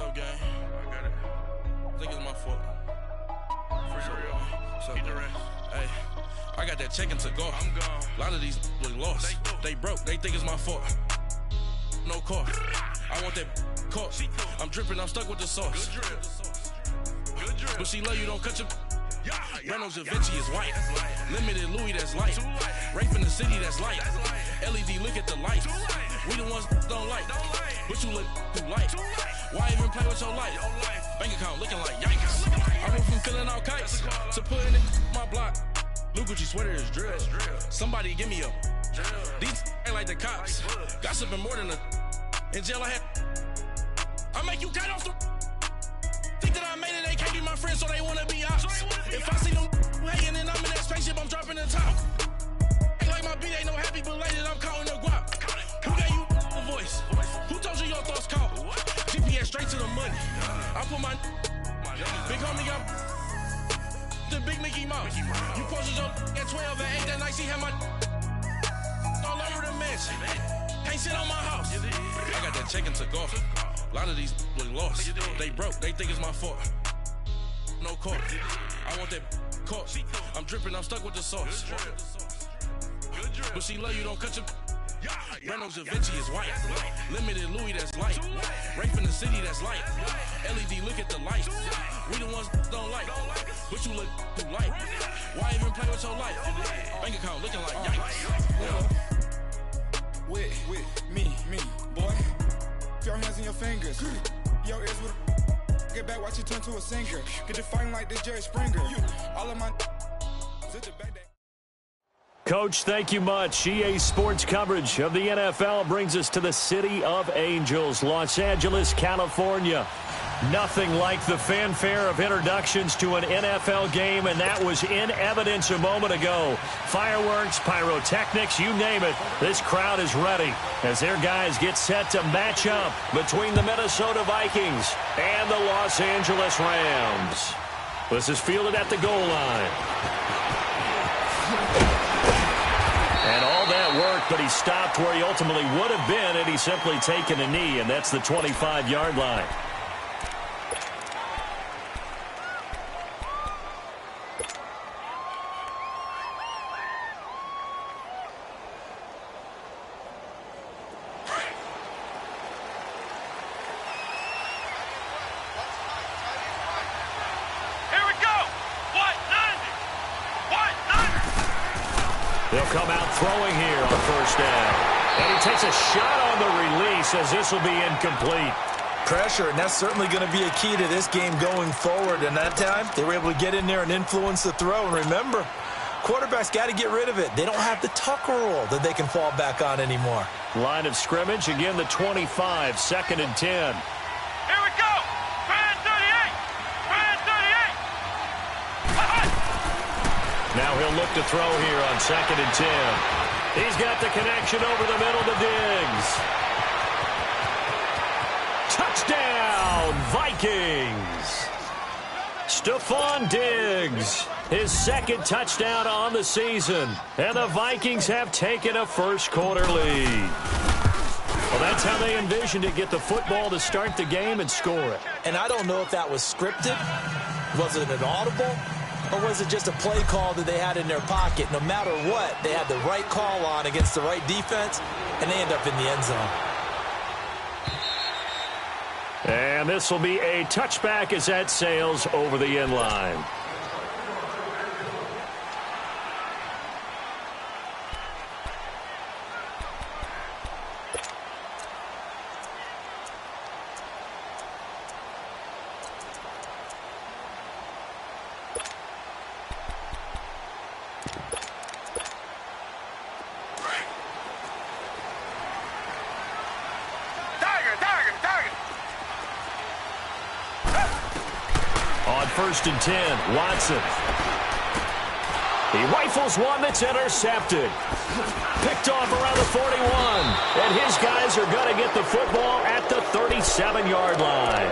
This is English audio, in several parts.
up, gang? I got it. I think it's my fault. For real. What's up, Keep the rest. Hey, I got that check-in to go. I'm gone. A lot of these look lost. They broke. They think it's my fault. No car. I want that caught. I'm dripping. I'm stuck with the sauce. Good drip. Good drip. But she love you. Don't cut your. Reynolds Da Vinci is white. Limited Louis, that's light. Rape in the city, that's light. LED, look at the lights. We the ones don't like. But you look too light. Why even play with your life? Bank account looking like yikes. I went from filling out kites to putting in my block. Blue Gucci sweater is drill. Somebody give me a. These ain't like the cops. Gossiping more than a. In jail I had. I make you cut off the. Think that I made it, they can't be my friends, so they wanna be ops. If I see them hating and I'm in that spaceship, I'm dropping the top. Ain't like my beat ain't no happy, but later I'm counting the guap. Who gave you the voice? Who told you your thoughts count? GPS straight to the money. I put my big homie got the big Mickey Mouse. You posted your at 12 and 8 that night, she had my all over the mansion. Can't sit on my house. I got that check-in to go. A lot of these look lost. They broke. They think it's my fault. No car. I want that caught. I'm dripping. I'm stuck with the sauce. But she love you. Don't cut your. Reynolds Da Vinci is white. Limited Louis, that's light. Rape in the city, that's light. LED, look at the lights. We the ones don't like. But you look too light. Why even play with your life? Bank account looking like yikes. With me, boy. Your hands in your fingers. Your ears with get back, watch you turn to a singer. Get you fighting like this Jerry Springer. All of my Coach, thank you much. EA Sports coverage of the NFL brings us to the City of Angels, Los Angeles, California. Nothing like the fanfare of introductions to an NFL game, and that was in evidence a moment ago. Fireworks, pyrotechnics, you name it. This crowd is ready as their guys get set to match up between the Minnesota Vikings and the Los Angeles Rams. This is fielded at the goal line. And all that work, but he stopped where he ultimately would have been had he simply taken a knee, and that's the 25-yard line. They'll come out throwing here on first down. And he takes a shot on the release as this will be incomplete. Pressure, and that's certainly going to be a key to this game going forward. And that time, they were able to get in there and influence the throw. And remember, quarterbacks got to get rid of it. They don't have the Tucker rule that they can fall back on anymore. Line of scrimmage, again the 25, 2nd and 10. Here we go! Brand 38! Brand 38! Now he'll look to throw here on 2nd and 10. He's got the connection over the middle to Diggs. Touchdown, Vikings! Stephon Diggs, his 2nd touchdown on the season. And the Vikings have taken a first-quarter lead. Well, that's how they envisioned it, get the football to start the game and score it. And I don't know if that was scripted. Was it an audible? Or was it just a play call that they had in their pocket? No matter what, they had the right call on against the right defense, and they end up in the end zone. And this will be a touchback as that sails over the end line. On 1st and 10, Watson. He rifles one that's intercepted. Picked off around the 41. And his guys are going to get the football at the 37-yard line.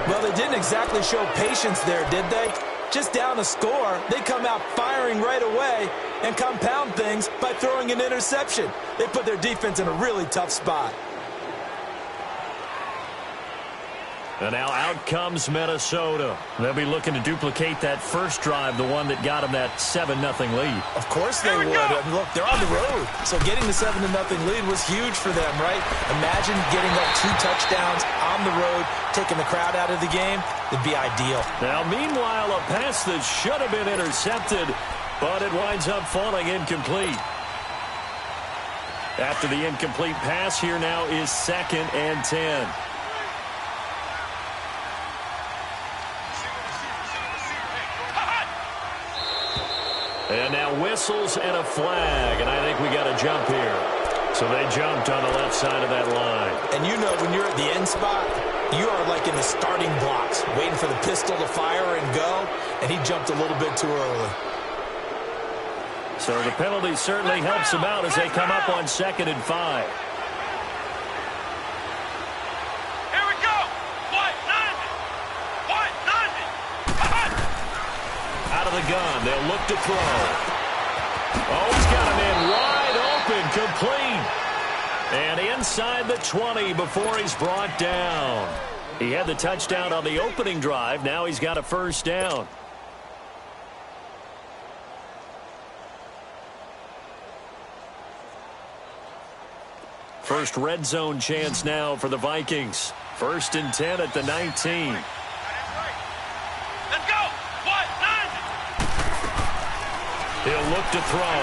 Well, they didn't exactly show patience there, did they? Just down a score, they come out firing right away and compound things by throwing an interception. They put their defense in a really tough spot. And now out comes Minnesota. They'll be looking to duplicate that first drive, the one that got them that 7-0 lead. Of course they would. I mean, look, they're on the road. So getting the 7-0 lead was huge for them, right? Imagine getting up 2 touchdowns on the road, taking the crowd out of the game. It'd be ideal. Now, meanwhile, a pass that should have been intercepted, but it winds up falling incomplete. After the incomplete pass, here now is 2nd and 10. And now whistles and a flag, and I think we got a jump here. So they jumped on the left side of that line. And you know when you're at the end spot, you are like in the starting blocks, waiting for the pistol to fire and go, and he jumped a little bit too early. So the penalty certainly helps them out as they come up on 2nd and 5. Here we go. White 90. Out of the gun, they'll look to throw. Oh, he's got him in wide open, complete. And inside the 20 before he's brought down. He had the touchdown on the opening drive. Now he's got a first down. First red zone chance now for the Vikings. 1st and 10 at the 19. Let's go. White 90. He'll look to throw.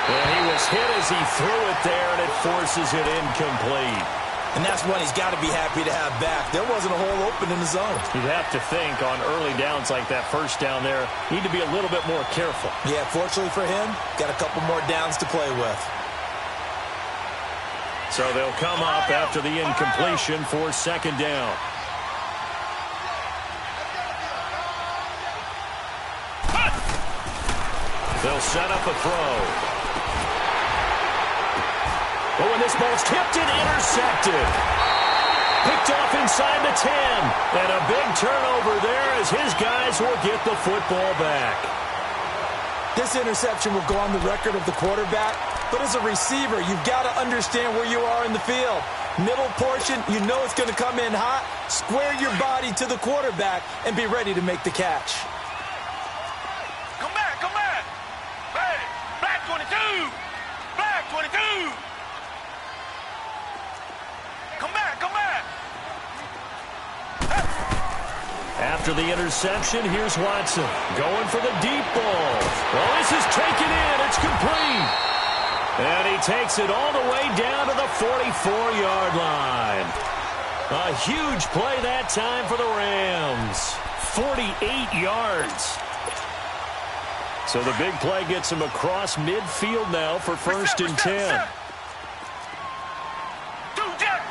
And he was hit as he threw it there, and it forces it incomplete. And that's one he's got to be happy to have back. There wasn't a hole open in the zone. You'd have to think on early downs like that first down there, need to be a little bit more careful. Yeah, fortunately for him, got a couple more downs to play with. So they'll come up after the incompletion for 2nd down. They'll set up a throw. Oh, and this ball's tipped and intercepted. Picked off inside the 10. And a big turnover there as his guys will get the football back. This interception will go on the record of the quarterback, but as a receiver, you've got to understand where you are in the field. Middle portion, you know it's going to come in hot. Square your body to the quarterback and be ready to make the catch. Come back. Hey, black 22. Black 22. Come back. After the interception, here's Watson going for the deep ball. Well, this is taken in. It's complete. And he takes it all the way down to the 44-yard line. A huge play that time for the Rams. 48 yards. So the big play gets him across midfield now for 1st and 10. Two jet.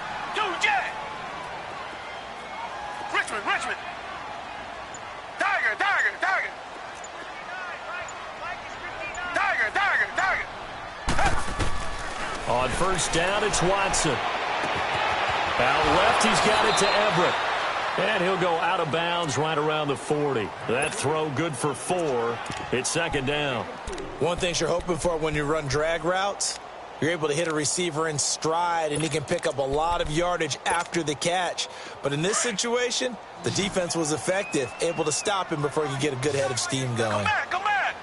Richmond. Tiger. On 1st down, it's Watson. Out left, he's got it to Everett. And he'll go out of bounds right around the 40. That throw good for 4. It's 2nd down. One thing you're hoping for when you run drag routes, you're able to hit a receiver in stride, and he can pick up a lot of yardage after the catch. But in this situation, the defense was effective, able to stop him before he could get a good head of steam going. Come back.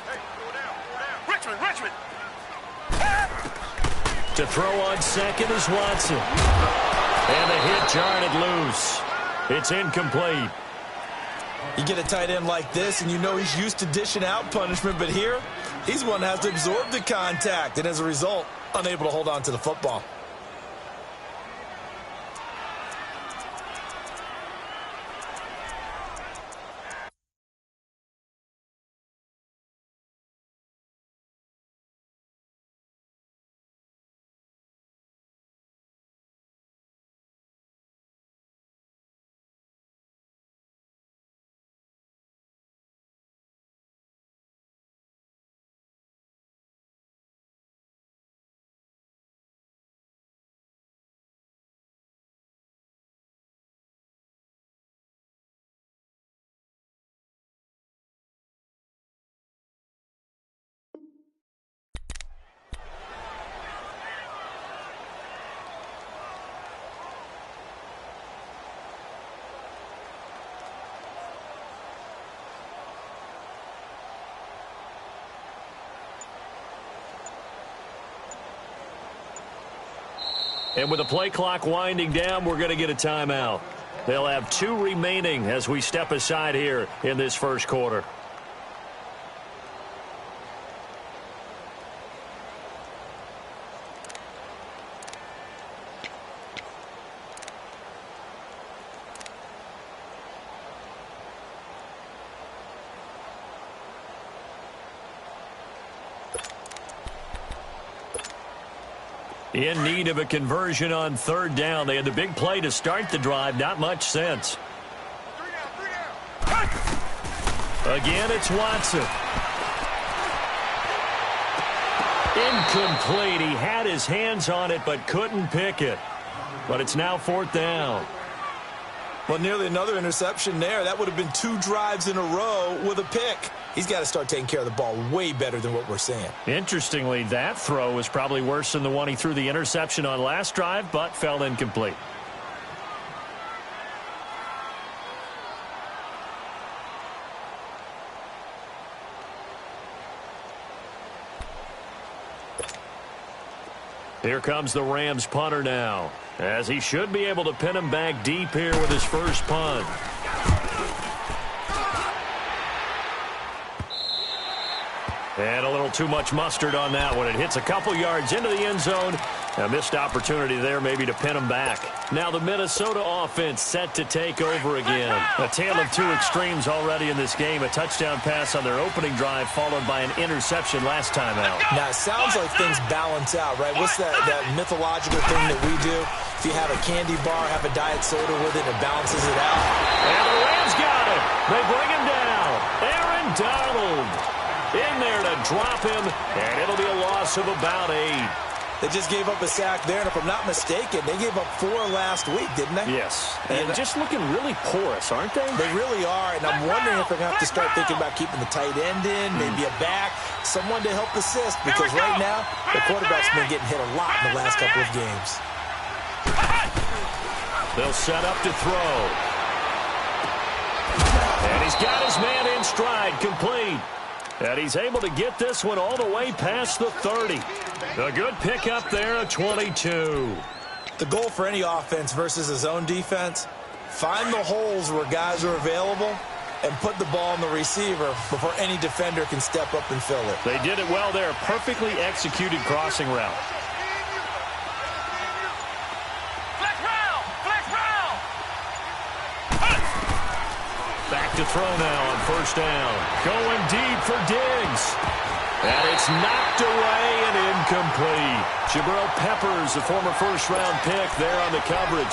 Hey, go down. Richmond. To throw on 2nd is Watson. And the hit jarred it loose. It's incomplete. You get a tight end like this, and you know he's used to dishing out punishment, but here, he's one that has to absorb the contact, and as a result, unable to hold on to the football. And with the play clock winding down, we're going to get a timeout. They'll have 2 remaining as we step aside here in this first quarter. In need of a conversion on 3rd down. They had the big play to start the drive. Not much sense. Again, it's Watson. Incomplete. He had his hands on it but couldn't pick it. But it's now 4th down. Well, nearly another interception there. That would have been 2 drives in a row with a pick. He's got to start taking care of the ball way better than what we're seeing. Interestingly, that throw was probably worse than the one he threw the interception on last drive, but fell incomplete. Here comes the Rams punter now, as he should be able to pin him back deep here with his first punt. And a little too much mustard on that one. It hits a couple yards into the end zone. A missed opportunity there maybe to pin him back. Now the Minnesota offense set to take over again. A tale of 2 extremes already in this game. A touchdown pass on their opening drive followed by an interception last time out. Now it sounds like things balance out, right? What's that mythological thing that we do? If you have a candy bar, have a diet soda with it, it balances it out. And the Rams got it. They bring him down. Aaron Donald in there to drop him, and it'll be a loss of about 8. They just gave up a sack there, and if I'm not mistaken, they gave up 4 last week, didn't they? Yes, and just looking really porous, aren't they? They really are, and I'm wondering if they're going to have to start thinking about keeping the tight end in, maybe a back, someone to help assist, because right now, the quarterback's been getting hit a lot in the last couple of games. They'll set up to throw. And he's got his man in stride, complete. And he's able to get this one all the way past the 30. A good pickup there at 22. The goal for any offense versus a zone defense, find the holes where guys are available and put the ball on the receiver before any defender can step up and fill it. They did it well there. Perfectly executed crossing route. Back to throw now on 1st down. Going deep for Diggs. And it's knocked away and incomplete. Jabril Peppers, a former 1st-round pick there on the coverage.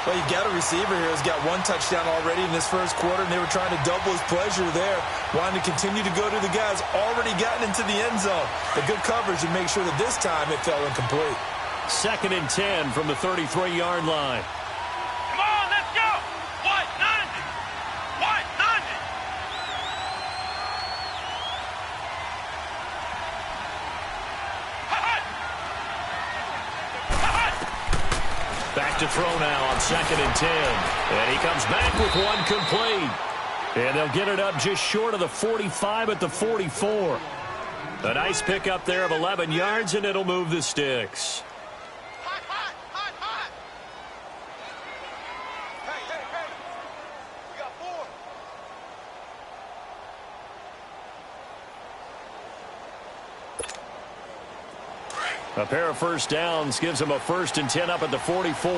Well, you got a receiver here who's got 1 touchdown already in this first quarter, and they were trying to double his pleasure there, wanting to continue to go to the guys already gotten into the end zone. The good coverage and make sure that this time it fell incomplete. 2nd and 10 from the 33-yard line. Come on, let's go! What? 90! What? 90! Back to throw now on 2nd and 10. And he comes back with 1 complete. And they'll get it up just short of the 45 at the 44. A nice pickup there of 11 yards, and it'll move the sticks. A pair of 1st downs gives them a 1st and 10 up at the 44.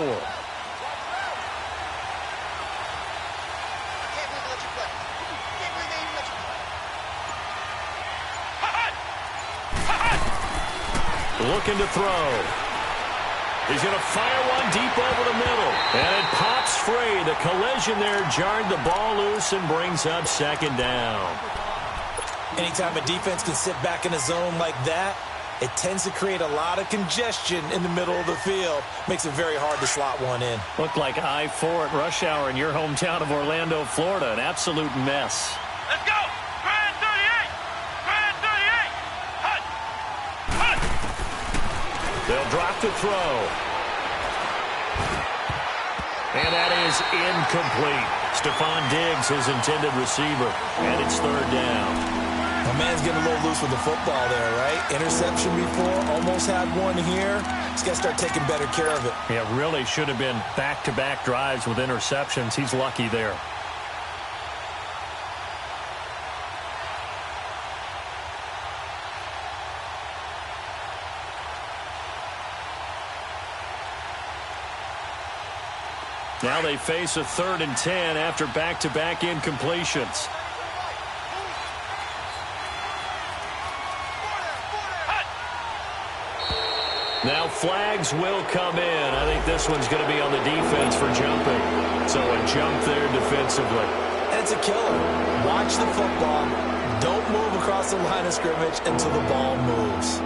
Looking to throw. He's going to fire one deep over the middle. And it pops free. The collision there jarred the ball loose and brings up 2nd down. Anytime a defense can sit back in a zone like that, it tends to create a lot of congestion in the middle of the field. Makes it very hard to slot one in. Looked like I-4 at rush hour in your hometown of Orlando, Florida. An absolute mess. Let's go! Grand 38! Grand 38! Hut! Hut! They'll drop to throw. And that is incomplete. Stephon Diggs, his intended receiver. And it's 3rd down. My man's getting a little loose with the football there, right? Interception before, almost had one here. He's got to start taking better care of it. Yeah, really should have been back-to-back drives with interceptions. He's lucky there. Now they face a 3rd and 10 after back-to-back incompletions. Now flags will come in. I think this one's going to be on the defense for jumping. So a jump there defensively. And it's a killer. Watch the football. Don't move across the line of scrimmage until the ball moves.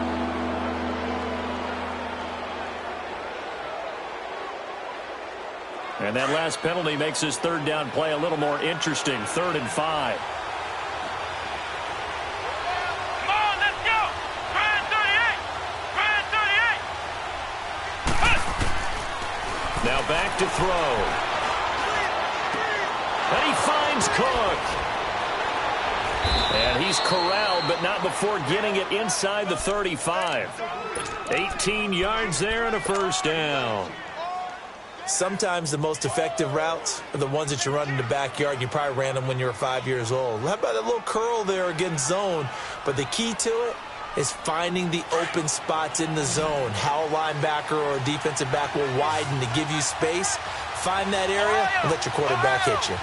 And that last penalty makes his 3rd down play a little more interesting. 3rd and 5. Come on, let's go! 38! Now back to throw. And he finds Cook. And he's corralled, but not before getting it inside the 35. 18 yards there and a 1st down. Sometimes the most effective routes are the ones that you run in the backyard. You probably ran them when you were 5 years old. How about a little curl there against zone? But the key to it is finding the open spots in the zone. How a linebacker or a defensive back will widen to give you space. Find that area and let your quarterback hit you.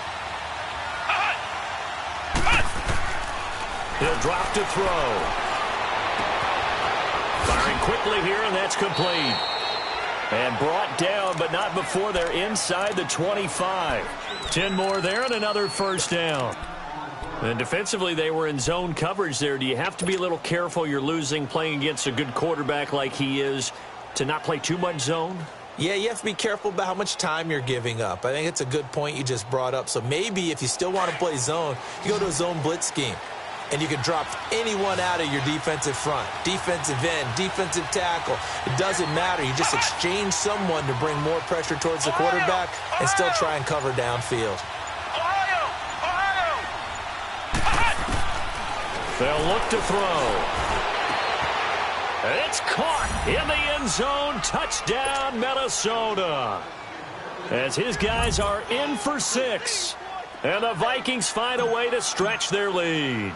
He'll drop to throw. Firing quickly here, and that's complete. And brought down, but not before they're inside the 25. 10 more there and another 1st down. And defensively, they were in zone coverage there. Do you have to be a little careful you're losing playing against a good quarterback like he is to not play too much zone? Yeah, you have to be careful about how much time you're giving up. I think it's a good point you just brought up. So maybe if you still want to play zone, you go to a zone blitz scheme. And you can drop anyone out of your defensive front, defensive end, defensive tackle. It doesn't matter. You just exchange someone to bring more pressure towards the quarterback and still try and cover downfield. They'll look to throw. It's caught in the end zone. Touchdown, Minnesota. As his guys are in for 6. And the Vikings find a way to stretch their lead.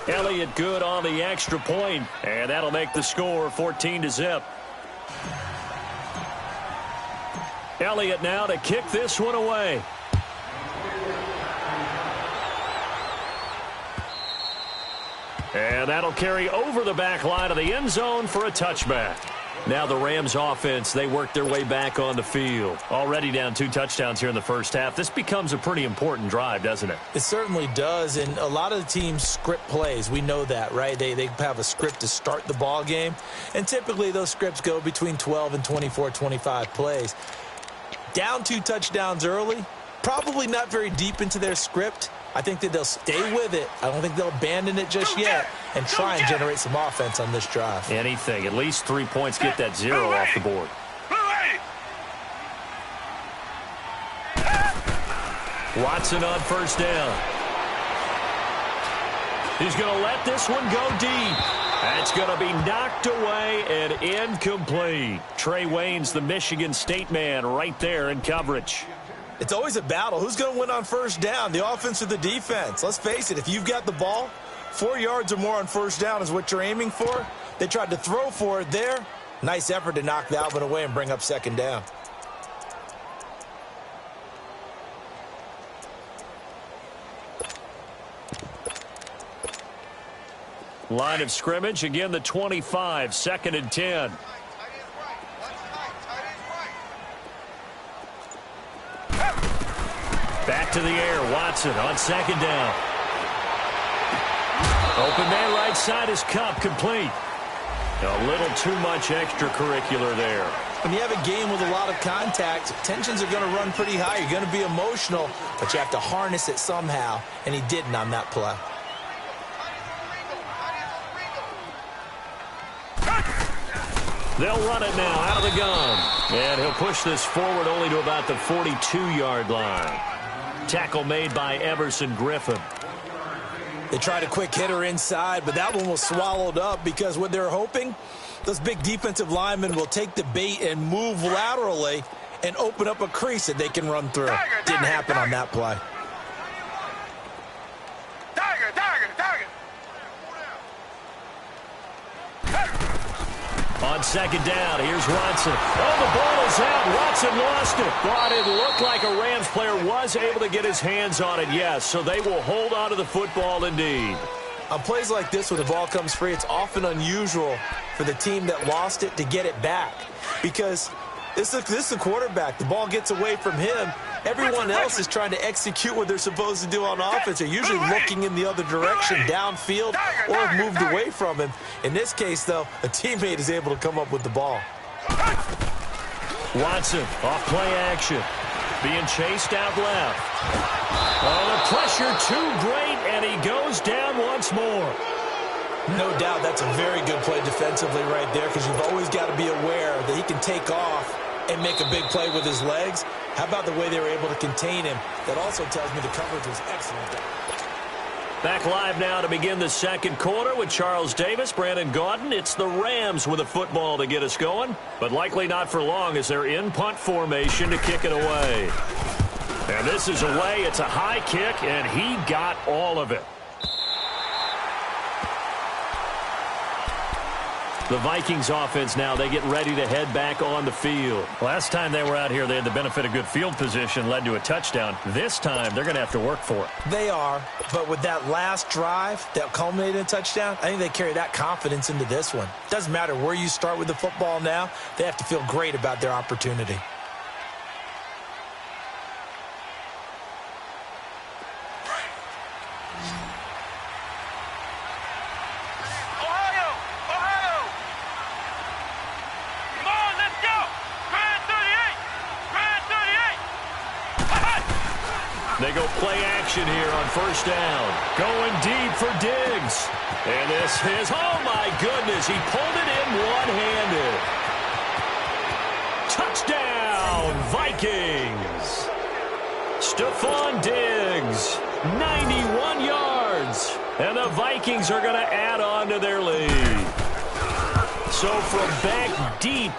Elliott good on the extra point, and that'll make the score 14-0. Elliott now to kick this one away. And that'll carry over the back line of the end zone for a touchback. Now the Rams offense, they work their way back on the field. Already down 2 touchdowns here in the first half. This becomes a pretty important drive, doesn't it? It certainly does, and a lot of the teams script plays. We know that, right? They have a script to start the ball game, and typically those scripts go between 12 and 24, 25 plays. Down 2 touchdowns early, probably not very deep into their script. I think that they'll stay with it. I don't think they'll abandon it just yet and try and generate some offense on this drive. Anything. At least 3 points. Get that 0 off the board. Watson on 1st down. He's going to let this one go deep. That's going to be knocked away and incomplete. Trey Waynes, the Michigan State man, right there in coverage. It's always a battle. Who's going to win on 1st down, the offense or the defense? Let's face it, if you've got the ball, 4 yards or more on 1st down is what you're aiming for. They tried to throw for it there. Nice effort to knock that one away and bring up 2nd down. Line of scrimmage, again the 25, 2nd and 10. Back to the air, Watson on 2nd down. Open man right side is Cup, complete. A little too much extracurricular there. When you have a game with a lot of contact, tensions are going to run pretty high. You're going to be emotional, but you have to harness it somehow, and he didn't on that play. They'll run it now out of the gun. And he'll push this forward only to about the 42-yard line. Tackle made by Everson Griffin. They tried a quick hitter inside, but that one was swallowed up because what they're hoping, those big defensive linemen will take the bait and move laterally and open up a crease that they can run through. Didn't happen on that play. On second down, here's Watson. Oh, the ball is out. Watson lost it. But it looked like a Rams player was able to get his hands on it, yes. So they will hold on to the football indeed. On plays like this where the ball comes free, it's often unusual for the team that lost it to get it back. Because this is the quarterback. The ball gets away from him. Everyone else is trying to execute what they're supposed to do on offense. They're usually looking in the other direction, downfield, or have moved away from him. In this case, though, a teammate is able to come up with the ball. Watson, off play action. Being chased out left. Oh, the pressure too great, and he goes down once more. No doubt that's a very good play defensively right there, because you've always got to be aware that he can take off and make a big play with his legs. How about the way they were able to contain him? That also tells me the coverage was excellent. Back live now to begin the second quarter with Charles Davis, Brandon Gaudin. It's the Rams with a football to get us going, but likely not for long as they're in punt formation to kick it away. And this is away. It's a high kick, and he got all of it. The Vikings offense now, they get ready to head back on the field. Last time they were out here, they had the benefit of good field position, led to a touchdown. This time, they're going to have to work for it. They are, but with that last drive that culminated in a touchdown, I think they carry that confidence into this one. Doesn't matter where you start with the football now, they have to feel great about their opportunity. They go play action here on first down. Going deep for Diggs. And this is, oh my goodness, he pulled it in one-handed. Touchdown, Vikings. Stephon Diggs, 91 yards. And the Vikings are going to add on to their lead. So from back deep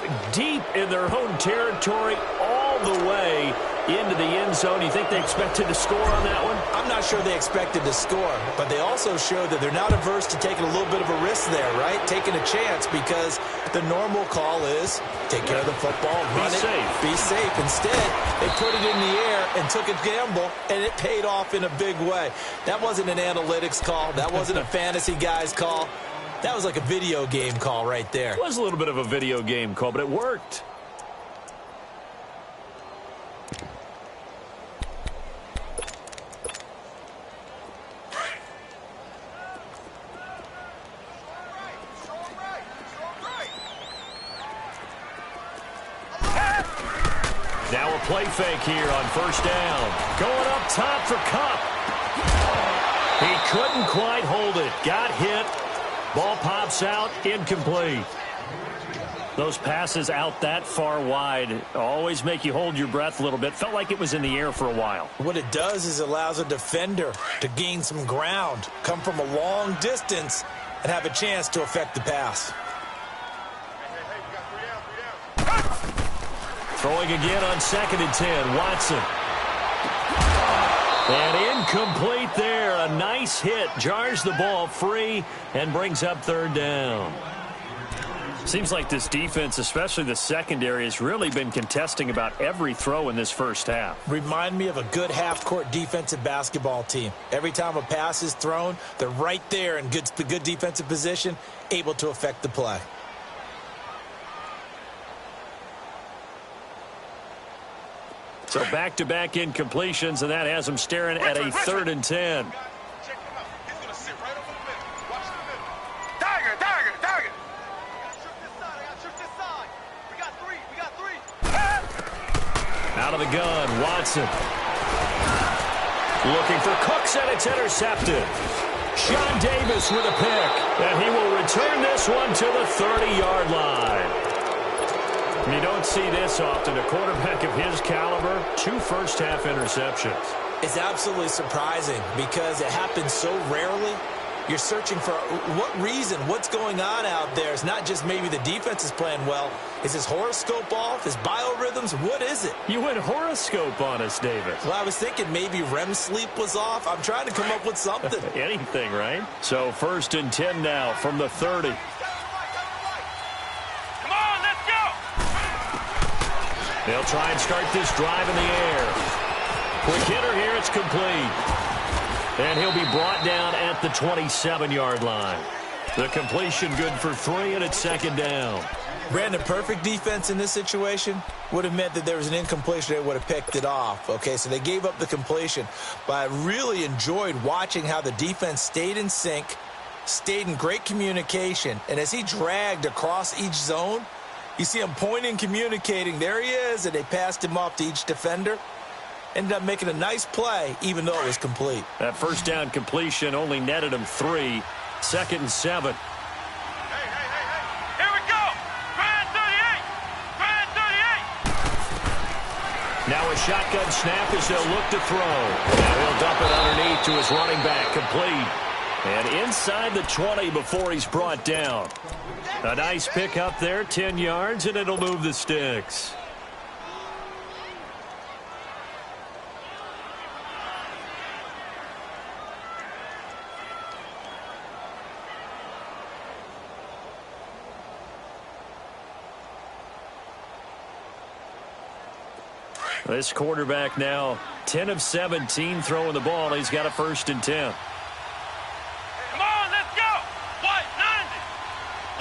in their own territory, all the way into the end zone. You think they expected to score on that one? I'm not sure they expected to score, but they also showed that they're not averse to taking a little bit of a risk there, right? Taking a chance, because the normal call is take care of the football, run it, be safe. Instead, they put it in the air and took a gamble, and it paid off in a big way. That wasn't an analytics call. That wasn't a fantasy guy's call. That was like a video game call right there. It was a little bit of a video game call, but it worked. Now a play fake here on first down. Going up top for Kupp. He couldn't quite hold it. Got hit. Ball pops out, incomplete. Those passes out that far wide always make you hold your breath a little bit. Felt like it was in the air for a while. What it does is it allows a defender to gain some ground, come from a long distance, and have a chance to affect the pass. Throwing again on 2nd and 10, Watson. And incomplete there. A nice hit. Jars the ball free and brings up 3rd down. Seems like this defense, especially the secondary, has really been contesting about every throw in this first half. Remind me of a good half-court defensive basketball team. Every time a pass is thrown, they're right there in the good defensive position, able to affect the play. So back-to-back incompletions, and that has them staring at a 3rd and 10. Out of the gun, Watson. Looking for Cooks, and it's intercepted. Sean Davis with a pick, and he will return this one to the 30-yard line. You don't see this often. A quarterback of his caliber, 2 first-half interceptions. It's absolutely surprising because it happens so rarely. You're searching for what reason, what's going on out there. It's not just maybe the defense is playing well. Is his horoscope off? His biorhythms? What is it? You went horoscope on us, David. Well, I was thinking maybe REM sleep was off. I'm trying to come up with something. Anything, right? So 1st and 10 now from the 30. Come on, let's go! They'll try and start this drive in the air. Quick hitter here, it's complete. And he'll be brought down at the 27-yard line. The completion good for 3, and it's 2nd down. Brandon, perfect defense in this situation would have meant that there was an incompletion. They would have picked it off. Okay, so they gave up the completion. But I really enjoyed watching how the defense stayed in sync, stayed in great communication. And as he dragged across each zone, you see him pointing, communicating. There he is, and they passed him off to each defender. Ended up making a nice play, even though it was complete. That 1st down completion only netted him 3. 2nd and 7. Here we go! Try 38! Try 38! Now a shotgun snap as they'll look to throw. Now he'll dump it underneath to his running back, complete. And inside the 20 before he's brought down. A nice pick up there, 10 yards, and it'll move the sticks. This quarterback now 10 of 17 throwing the ball. He's got a 1st and 10. Come on, let's go! White 90!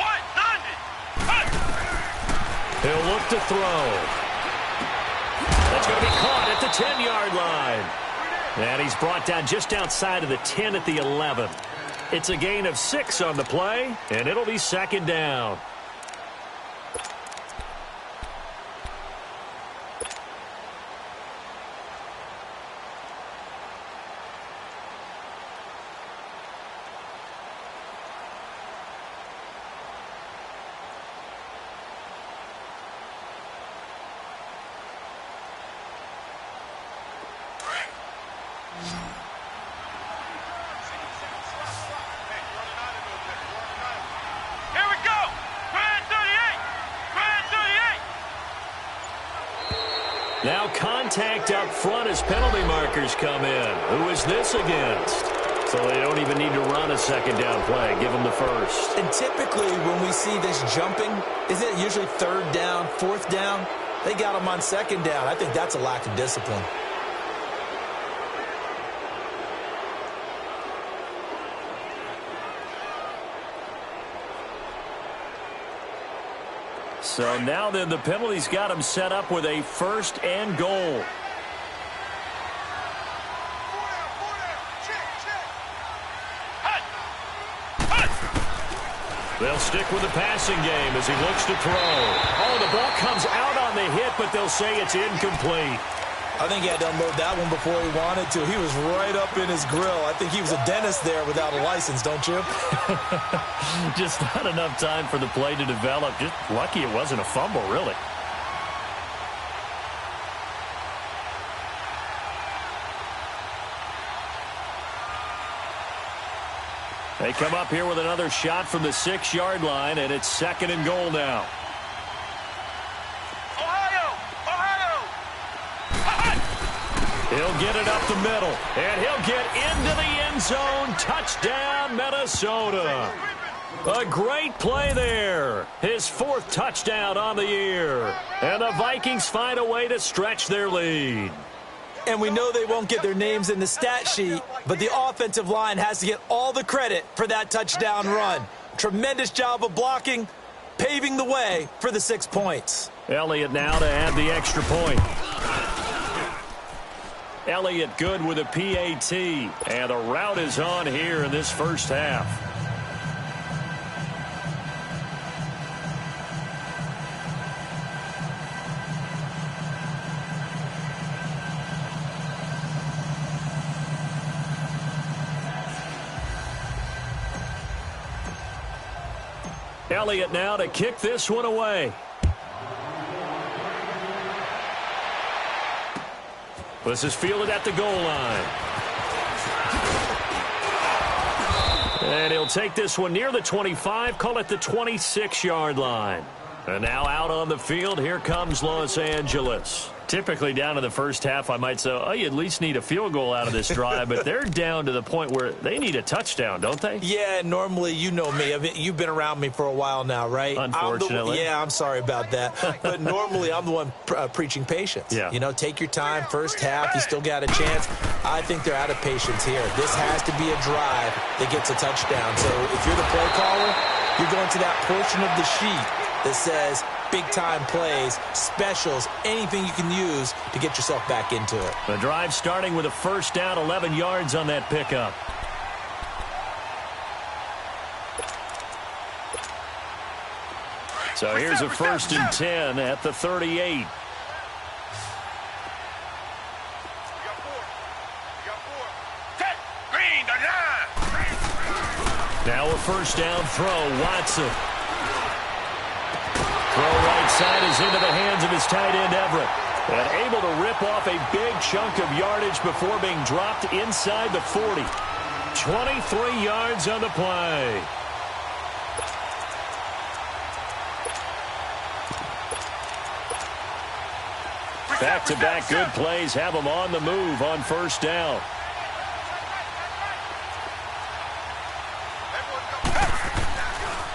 White 90! He'll look to throw. That's going to be caught at the 10-yard line. And he's brought down just outside of the 10 at the 11. It's a gain of 6 on the play, and it'll be 2nd down. Now contact up front as penalty markers come in. Who is this against? So they don't even need to run a 2nd down play. Give them the 1st. And typically when we see this jumping, isn't it usually 3rd down, 4th down? They got them on 2nd down. I think that's a lack of discipline. So now then the penalty's got him set up with a 1st and goal. They'll stick with the passing game as he looks to throw. Oh, the ball comes out on the hit, but they'll say it's incomplete. I think he had to unload that one before he wanted to. He was right up in his grill. I think he was a dentist there without a license, don't you? Just not enough time for the play to develop. Just lucky it wasn't a fumble, really. They come up here with another shot from the 6-yard line, and it's 2nd and goal now. He'll get it up the middle, and he'll get into the end zone. Touchdown, Minnesota. A great play there. His 4th touchdown on the year. And the Vikings find a way to stretch their lead. And we know they won't get their names in the stat sheet, but the offensive line has to get all the credit for that touchdown run. Tremendous job of blocking, paving the way for the 6 points. Elliott now to add the extra point. Elliott good with a PAT, and the route is on here in this 1st half. Elliott now to kick this one away. This is fielded at the goal line. And he'll take this one near the 25, call it the 26-yard line. And now out on the field, here comes Los Angeles. Typically down to the first half, I might say, oh, you at least need a field goal out of this drive, but they're down to the point where they need a touchdown, don't they? Yeah, normally, you know me. I mean, you've been around me for a while now, right? Unfortunately. I'm sorry about that. But normally, I'm the one preaching patience. Yeah. You know, take your time, first half, you still got a chance. I think they're out of patience here. This has to be a drive that gets a touchdown. So if you're the play caller, you're going to that portion of the sheet that says big-time plays, specials, anything you can use to get yourself back into it. The drive starting with a first down, 11 yards on that pickup. So here's a 1st and 10 at the 38. Now a first down throw, Watson. Throw right side is into the hands of his tight end, Everett. And able to rip off a big chunk of yardage before being dropped inside the 40. 23 yards on the play. Back-to-back good plays have them on the move on first down.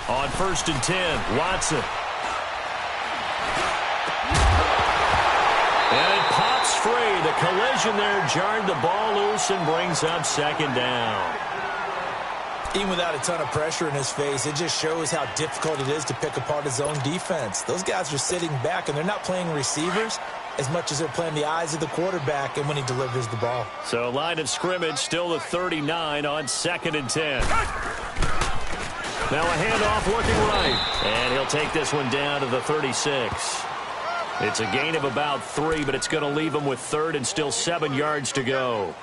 On 1st and 10, Watson. And it pops free. The collision there jarred the ball loose and brings up 2nd down. Even without a ton of pressure in his face, it just shows how difficult it is to pick apart his own defense. Those guys are sitting back, and they're not playing receivers as much as they're playing the eyes of the quarterback and when he delivers the ball. So line of scrimmage still the 39 on 2nd and 10. Now a handoff looking right. And he'll take this one down to the 36. It's a gain of about 3, but it's going to leave him with 3rd and still 7 yards to go.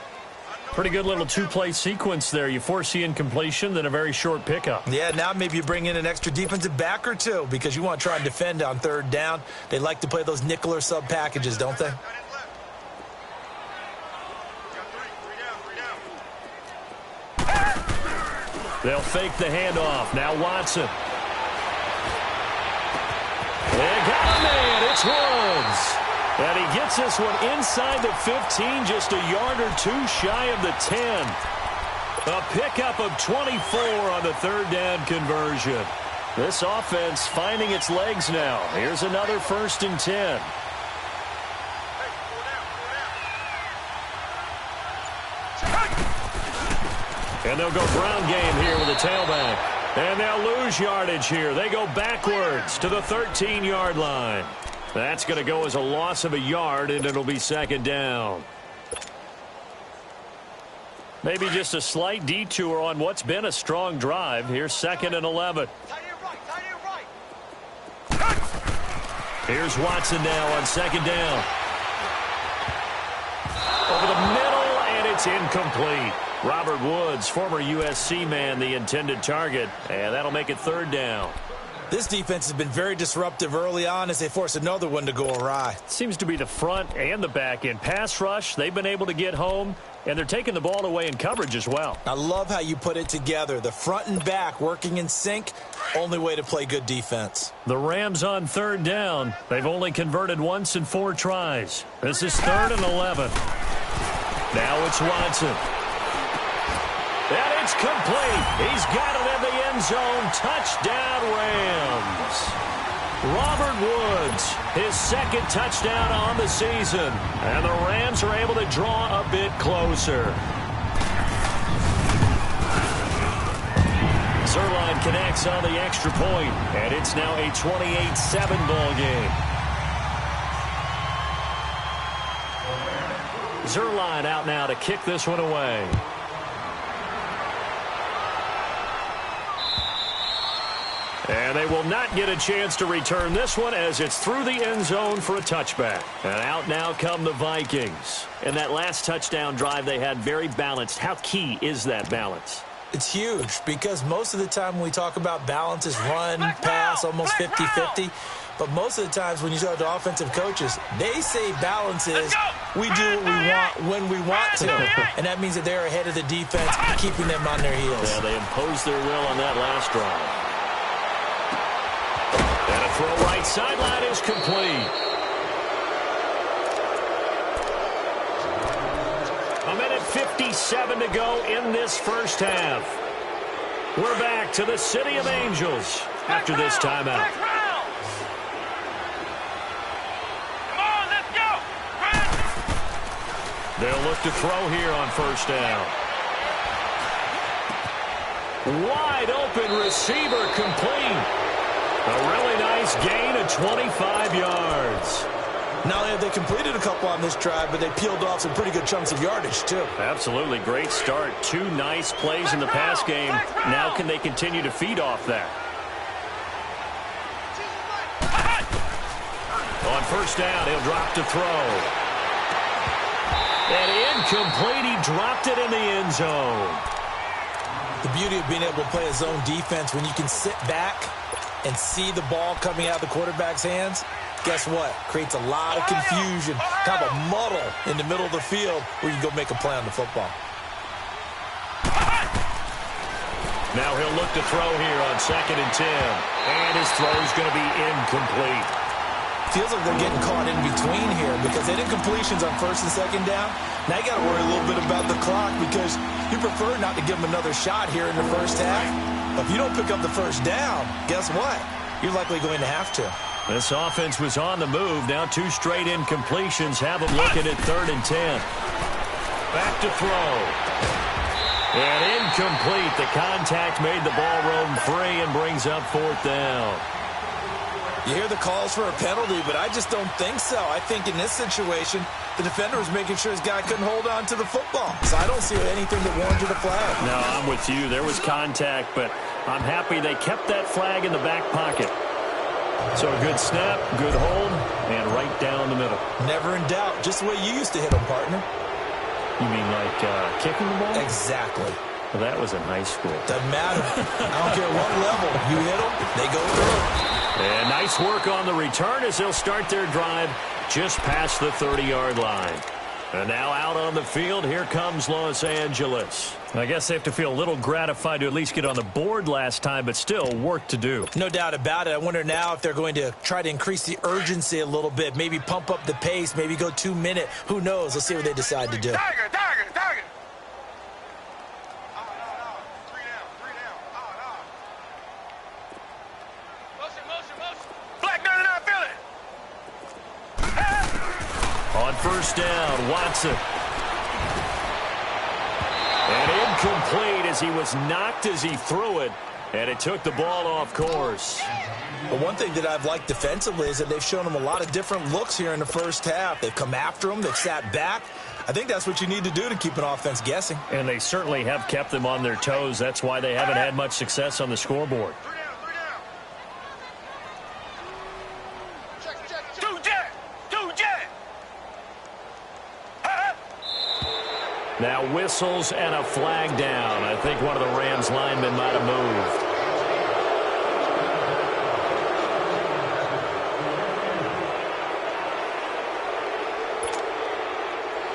Pretty good little two-play sequence there. You force the incompletion, then a very short pickup. Yeah, now maybe you bring in an extra defensive back or two because you want to try and defend on 3rd down. They like to play those nickel or sub packages, don't they? They'll fake the handoff. Now Watson. They got a man. It's Woods. And he gets this one inside the 15, just a yard or 2 shy of the 10. A pickup of 24 on the 3rd down conversion. This offense finding its legs now. Here's another 1st and 10. And they'll go ground game here with a tailback. And they'll lose yardage here. They go backwards to the 13-yard line. That's going to go as a loss of a yard, and it'll be 2nd down. Maybe just a slight detour on what's been a strong drive. Here's 2nd and 11. Here's Watson now on 2nd down. Over the middle, and it's incomplete. Robert Woods, former USC man, the intended target, and that'll make it 3rd down. This defense has been very disruptive early on as they force another one to go awry. Seems to be the front and the back end. Pass rush, they've been able to get home, and they're taking the ball away in coverage as well. I love how you put it together. The front and back working in sync, only way to play good defense. The Rams on 3rd down. They've only converted once in 4 tries. This is 3rd and 11. Now it's Watson. And it's complete. He's got it in the end zone. Touchdown, Rams. Robert Woods, his 2nd touchdown on the season. And the Rams are able to draw a bit closer. Zerline connects on the extra point, and it's now a 28-7 ball game. Zerline out now to kick this one away. And they will not get a chance to return this one as it's through the end zone for a touchback. And out now come the Vikings. And that last touchdown drive they had very balanced. How key is that balance? It's huge because most of the time when we talk about balance is run, pass, almost 50-50. But most of the times when you talk to offensive coaches, they say balance is we do what we want when we want to. And that means that they're ahead of the defense, keeping them on their heels. Yeah, they imposed their will on that last drive. And a throw right sideline is complete. A minute 57 to go in this first half. We're back to the City of Angels after this timeout. They'll look to throw here on first down. Wide open receiver complete. A really nice gain of 25 yards. Not only have they completed a couple on this drive, but they peeled off some pretty good chunks of yardage, too. Absolutely. Great start. 2 nice plays in the pass game. Now can they continue to feed off that? On first down, he'll drop to throw. And incomplete. He dropped it in the end zone. The beauty of being able to play a zone defense when you can sit back and see the ball coming out of the quarterback's hands, guess what? Creates a lot of confusion, kind of a muddle in the middle of the field where you go make a play on the football. Now he'll look to throw here on 2nd and 10. And his throw is going to be incomplete. Feels like they're getting caught in between here because they did completions on 1st and 2nd down. Now you got to worry a little bit about the clock because you prefer not to give them another shot here in the first half. But if you don't pick up the first down, guess what? You're likely going to have to. This offense was on the move. Now 2 straight incompletions have them looking at 3rd and 10. Back to throw. And incomplete. The contact made the ball roam free and brings up 4th down. You hear the calls for a penalty, but I just don't think so. I think in this situation, the defender was making sure his guy couldn't hold on to the football. So I don't see anything that warranted a flag. No, I'm with you. There was contact, but I'm happy they kept that flag in the back pocket. So a good snap, good hold, and right down the middle. Never in doubt. Just the way you used to hit them, partner. You mean like kicking the ball? Exactly. Well, that was in high school. Doesn't matter. I don't care what level. You hit them, they go through. And nice work on the return as they'll start their drive just past the 30-yard line. And now out on the field, here comes Los Angeles. I guess they have to feel a little gratified to at least get on the board last time, but still work to do. No doubt about it. I wonder now if they're going to try to increase the urgency a little bit, maybe pump up the pace, maybe go 2-minute. Who knows? Let's see what they decide to do. Tiger. On first down, Watson. And incomplete as he was knocked as he threw it, and it took the ball off course. But one thing that I've liked defensively is that they've shown them a lot of different looks here in the first half. They've come after them. They've sat back. I think that's what you need to do to keep an offense guessing. And they certainly have kept them on their toes. That's why they haven't had much success on the scoreboard. Now whistles and a flag down. I think one of the Rams linemen might have moved.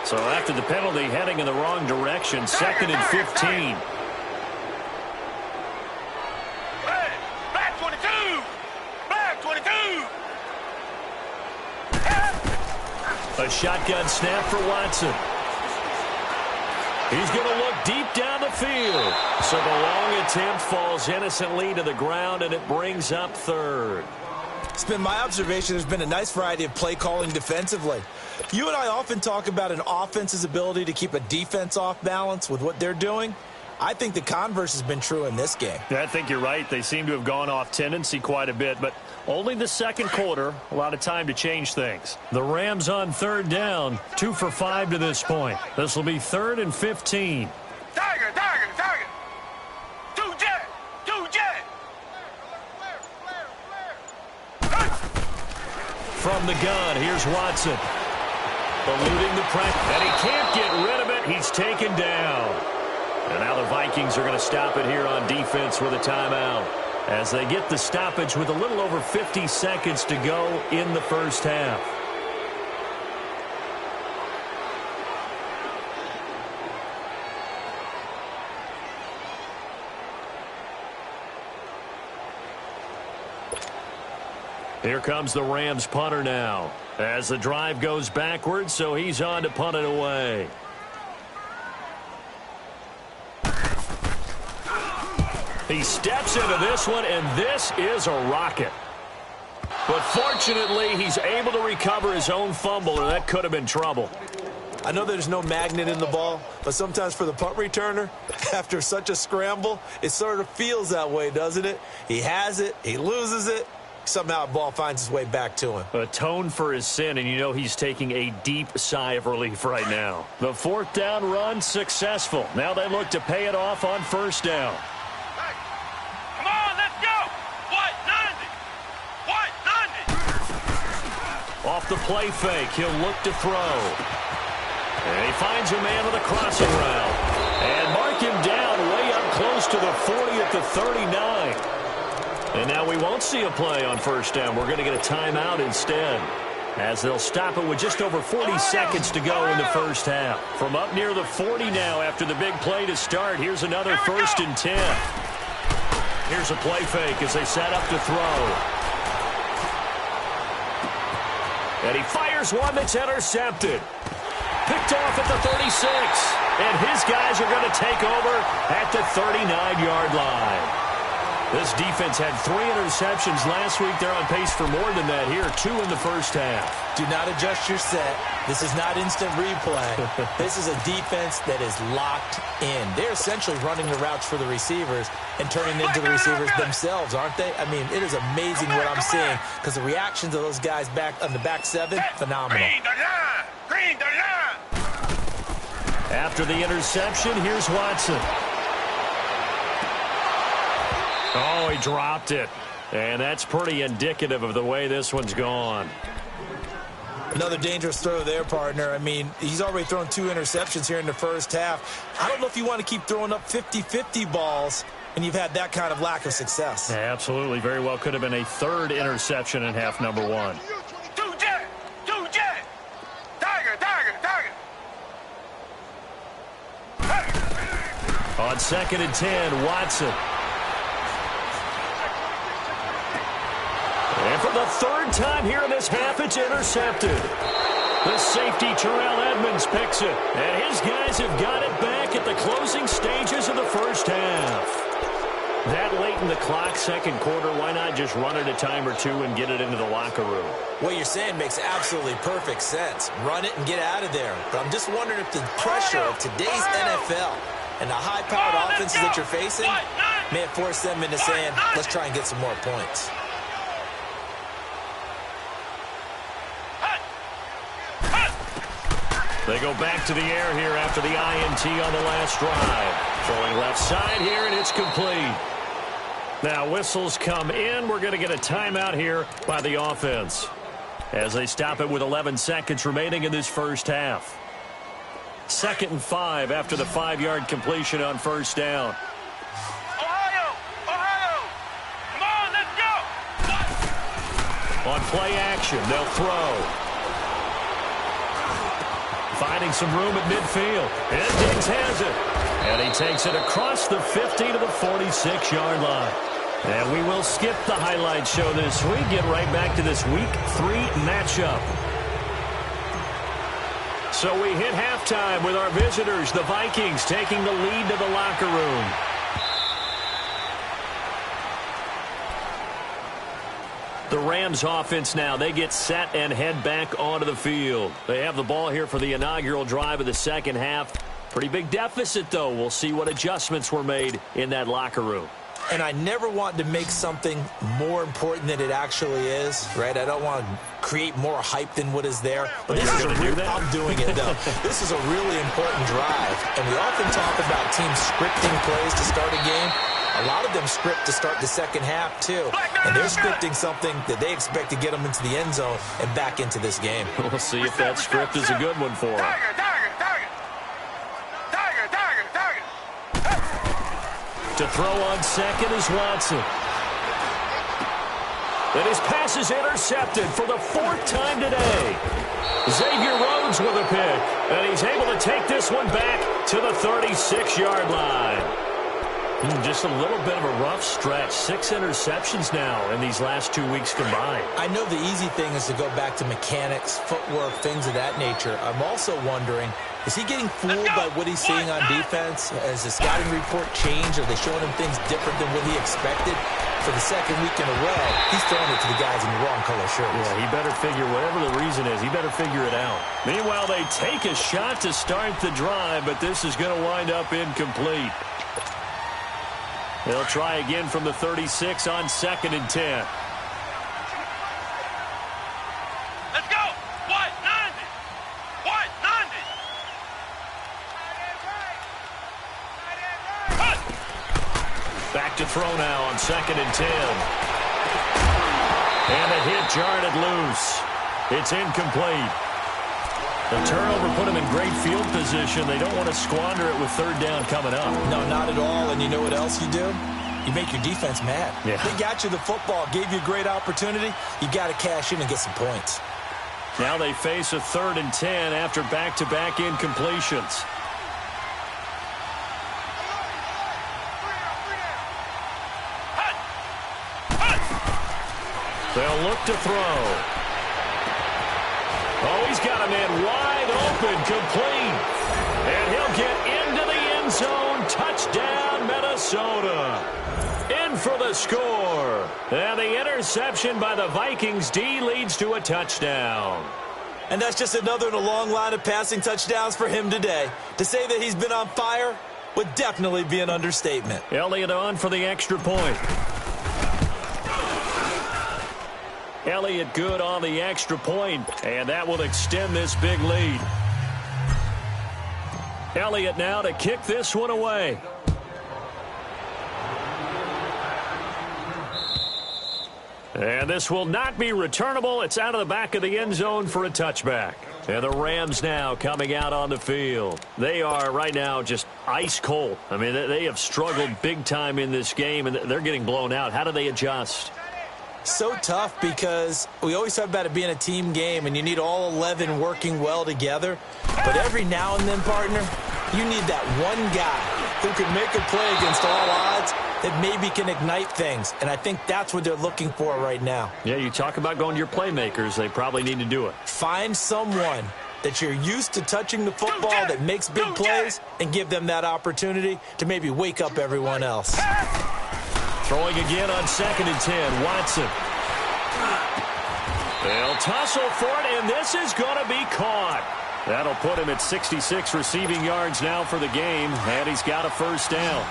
So after the penalty, heading in the wrong direction, 2nd and 15. Black 22! Black 22! A shotgun snap for Watson. He's going to look deep down the field. So the long attempt falls innocently to the ground, and it brings up 3rd. It's been my observation there's been a nice variety of play calling defensively. You and I often talk about an offense's ability to keep a defense off balance with what they're doing. I think the converse has been true in this game. I think you're right. They seem to have gone off tendency quite a bit, but only the second quarter, a lot of time to change things. The Rams on 3rd down, 2 for 5 to this point. This will be 3rd and 15. Tiger! Two jet! From the gun, here's Watson. Eluding the pressure, and he can't get rid of it. He's taken down. And now the Vikings are going to stop it here on defense with a timeout. as they get the stoppage with a little over 50 seconds to go in the first half. Here comes the Rams punter now as the drive goes backwards, so he's on to punt it away. He steps into this one, and this is a rocket. But fortunately, he's able to recover his own fumble, and that could have been trouble. I know there's no magnet in the ball, but sometimes for the punt returner, after such a scramble, it sort of feels that way, doesn't it? He has it, he loses it. Somehow the ball finds its way back to him. Atone for his sin, and you know he's taking a deep sigh of relief right now. The fourth down run successful. Now they look to pay it off on first down. Hey, come on, let's go. What, 90? Off the play fake, he'll look to throw. And he finds a man with a crossing route. And mark him down way up close to the 40 at the 39. And now we won't see a play on first down. We're going to get a timeout instead, as they'll stop it with just over 40 seconds to go in the first half. From up near the 40 now after the big play to start, here's another 1st and 10. Here's a play fake as they set up to throw. And he fires one that's intercepted. Picked off at the 36. And his guys are going to take over at the 39-yard line. This defense had 3 interceptions last week. They're on pace for more than that here. 2 in the first half. Do not adjust your set. This is not instant replay. This is a defense that is locked in. They're essentially running the routes for the receivers and turning into the receivers themselves, aren't they? I mean, it is amazing what I'm seeing because the reactions of those guys back on the back 7, phenomenal. Green the line. After the interception, here's Watson. Oh, he dropped it. And that's pretty indicative of the way this one's gone. Another dangerous throw there, partner. I mean, he's already thrown 2 interceptions here in the first half. I don't know if you want to keep throwing up 50-50 balls when you've had that kind of lack of success. Yeah, absolutely. Very well could have been a 3rd interception in half number 1. Two jet. Tiger. On 2nd and 10, Watson. And for the 3rd time here in this half, it's intercepted. The safety, Terrell Edmonds, picks it. And his guys have got it back at the closing stages of the first half. That late in the clock, second quarter, why not just run it a time or 2 and get it into the locker room? What you're saying makes absolutely perfect sense. Run it and get out of there. But I'm just wondering if the pressure of today's NFL and the high-powered offenses that you're facing may have forced them into saying, let's try and get some more points. They go back to the air here after the INT on the last drive. Throwing left side here, and it's complete. Now whistles come in. We're going to get a timeout here by the offense as they stop it with 11 seconds remaining in this first half. 2nd and 5 after the 5-yard completion on first down. Ohio! Come on, let's go! On play action, they'll throw. Finding some room at midfield. And Diggs has it. And he takes it across the 50 to the 46-yard line. And we will skip the highlight show this week. Get right back to this Week 3 matchup. So we hit halftime with our visitors, the Vikings, taking the lead to the locker room. The Rams offense now, they get set and head back onto the field. They have the ball here for the inaugural drive of the second half. Pretty big deficit, though. We'll see what adjustments were made in that locker room. And I never want to make something more important than it actually is, right? I don't want to create more hype than what is there. But this is I'm doing it, though. This is a really important drive. And we often talk about teams scripting plays to start a game. A lot of them script to start the second half, too. And they're scripting something that they expect to get them into the end zone and back into this game. We'll see if that script is a good one for them. To throw on second is Watson. And his pass is intercepted for the 4th time today. Xavier Rhodes with a pick, and he's able to take this one back to the 36-yard line. Just a little bit of a rough stretch. 6 interceptions now in these last 2 weeks combined. I know the easy thing is to go back to mechanics, footwork, things of that nature. I'm also wondering, is he getting fooled by what he's seeing on defense? Has the scouting report changed? Are they showing him things different than what he expected? For the 2nd week in a row, he's throwing it to the guys in the wrong color shirts. Yeah, he better figure, whatever the reason is, he better figure it out. Meanwhile, they take a shot to start the drive, but this is going to wind up incomplete. They'll try again from the 36 on 2nd and 10. Let's go. What? 90. What? 90. Back to throw now on 2nd and 10. And a hit jarred it loose. It's incomplete. The turnover put him in great field position. They don't want to squander it with 3rd down coming up. No, not at all. And you know what else you do? You make your defense mad. Yeah. They got you the football, gave you a great opportunity. You got to cash in and get some points. Now they face a 3rd and 10 after back-to-back incompletions. They'll look to throw. Oh, he's got a man wide open, complete. And he'll get into the end zone. Touchdown, Minnesota. In for the score. And the interception by the Vikings D leads to a touchdown. And that's just another in a long line of passing touchdowns for him today. To say that he's been on fire would definitely be an understatement. Elliott on for the extra point. Elliott good on the extra point, and that will extend this big lead. Elliott now to kick this one away. And this will not be returnable. It's out of the back of the end zone for a touchback. And the Rams now coming out on the field. They are right now just ice cold. I mean, they have struggled big time in this game, and they're getting blown out. How do they adjust? So tough because we always talk about it being a team game and you need all 11 working well together. But every now and then, partner, you need that one guy who can make a play against all odds that maybe can ignite things. And I think that's what they're looking for right now. Yeah, you talk about going to your playmakers. They probably need to do it. Find someone that you're used to touching the football that makes big plays and give them that opportunity to maybe wake up everyone else. Throwing again on 2nd and 10. Watson. They'll tussle for it, and this is going to be caught. That'll put him at 66 receiving yards now for the game, and he's got a 1st down.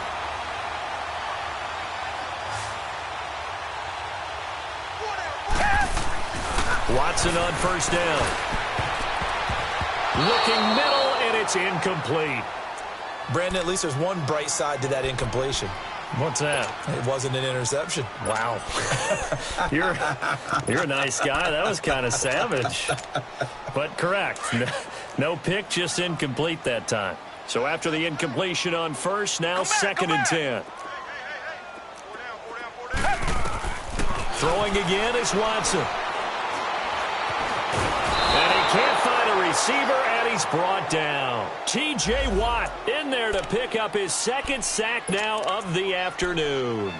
Watson on 1st down. Looking middle, and it's incomplete. Brandon, at least there's one bright side to that incompletion. What's that? It wasn't an interception. Wow. You're a nice guy. That was kind of savage. But correct. No pick, just incomplete that time. So after the incompletion on 1st, now 2nd and 10. Throwing again is Watson. And he can't find a receiver, and he's brought down. T.J. Watt in there to pick up his 2nd sack now of the afternoon.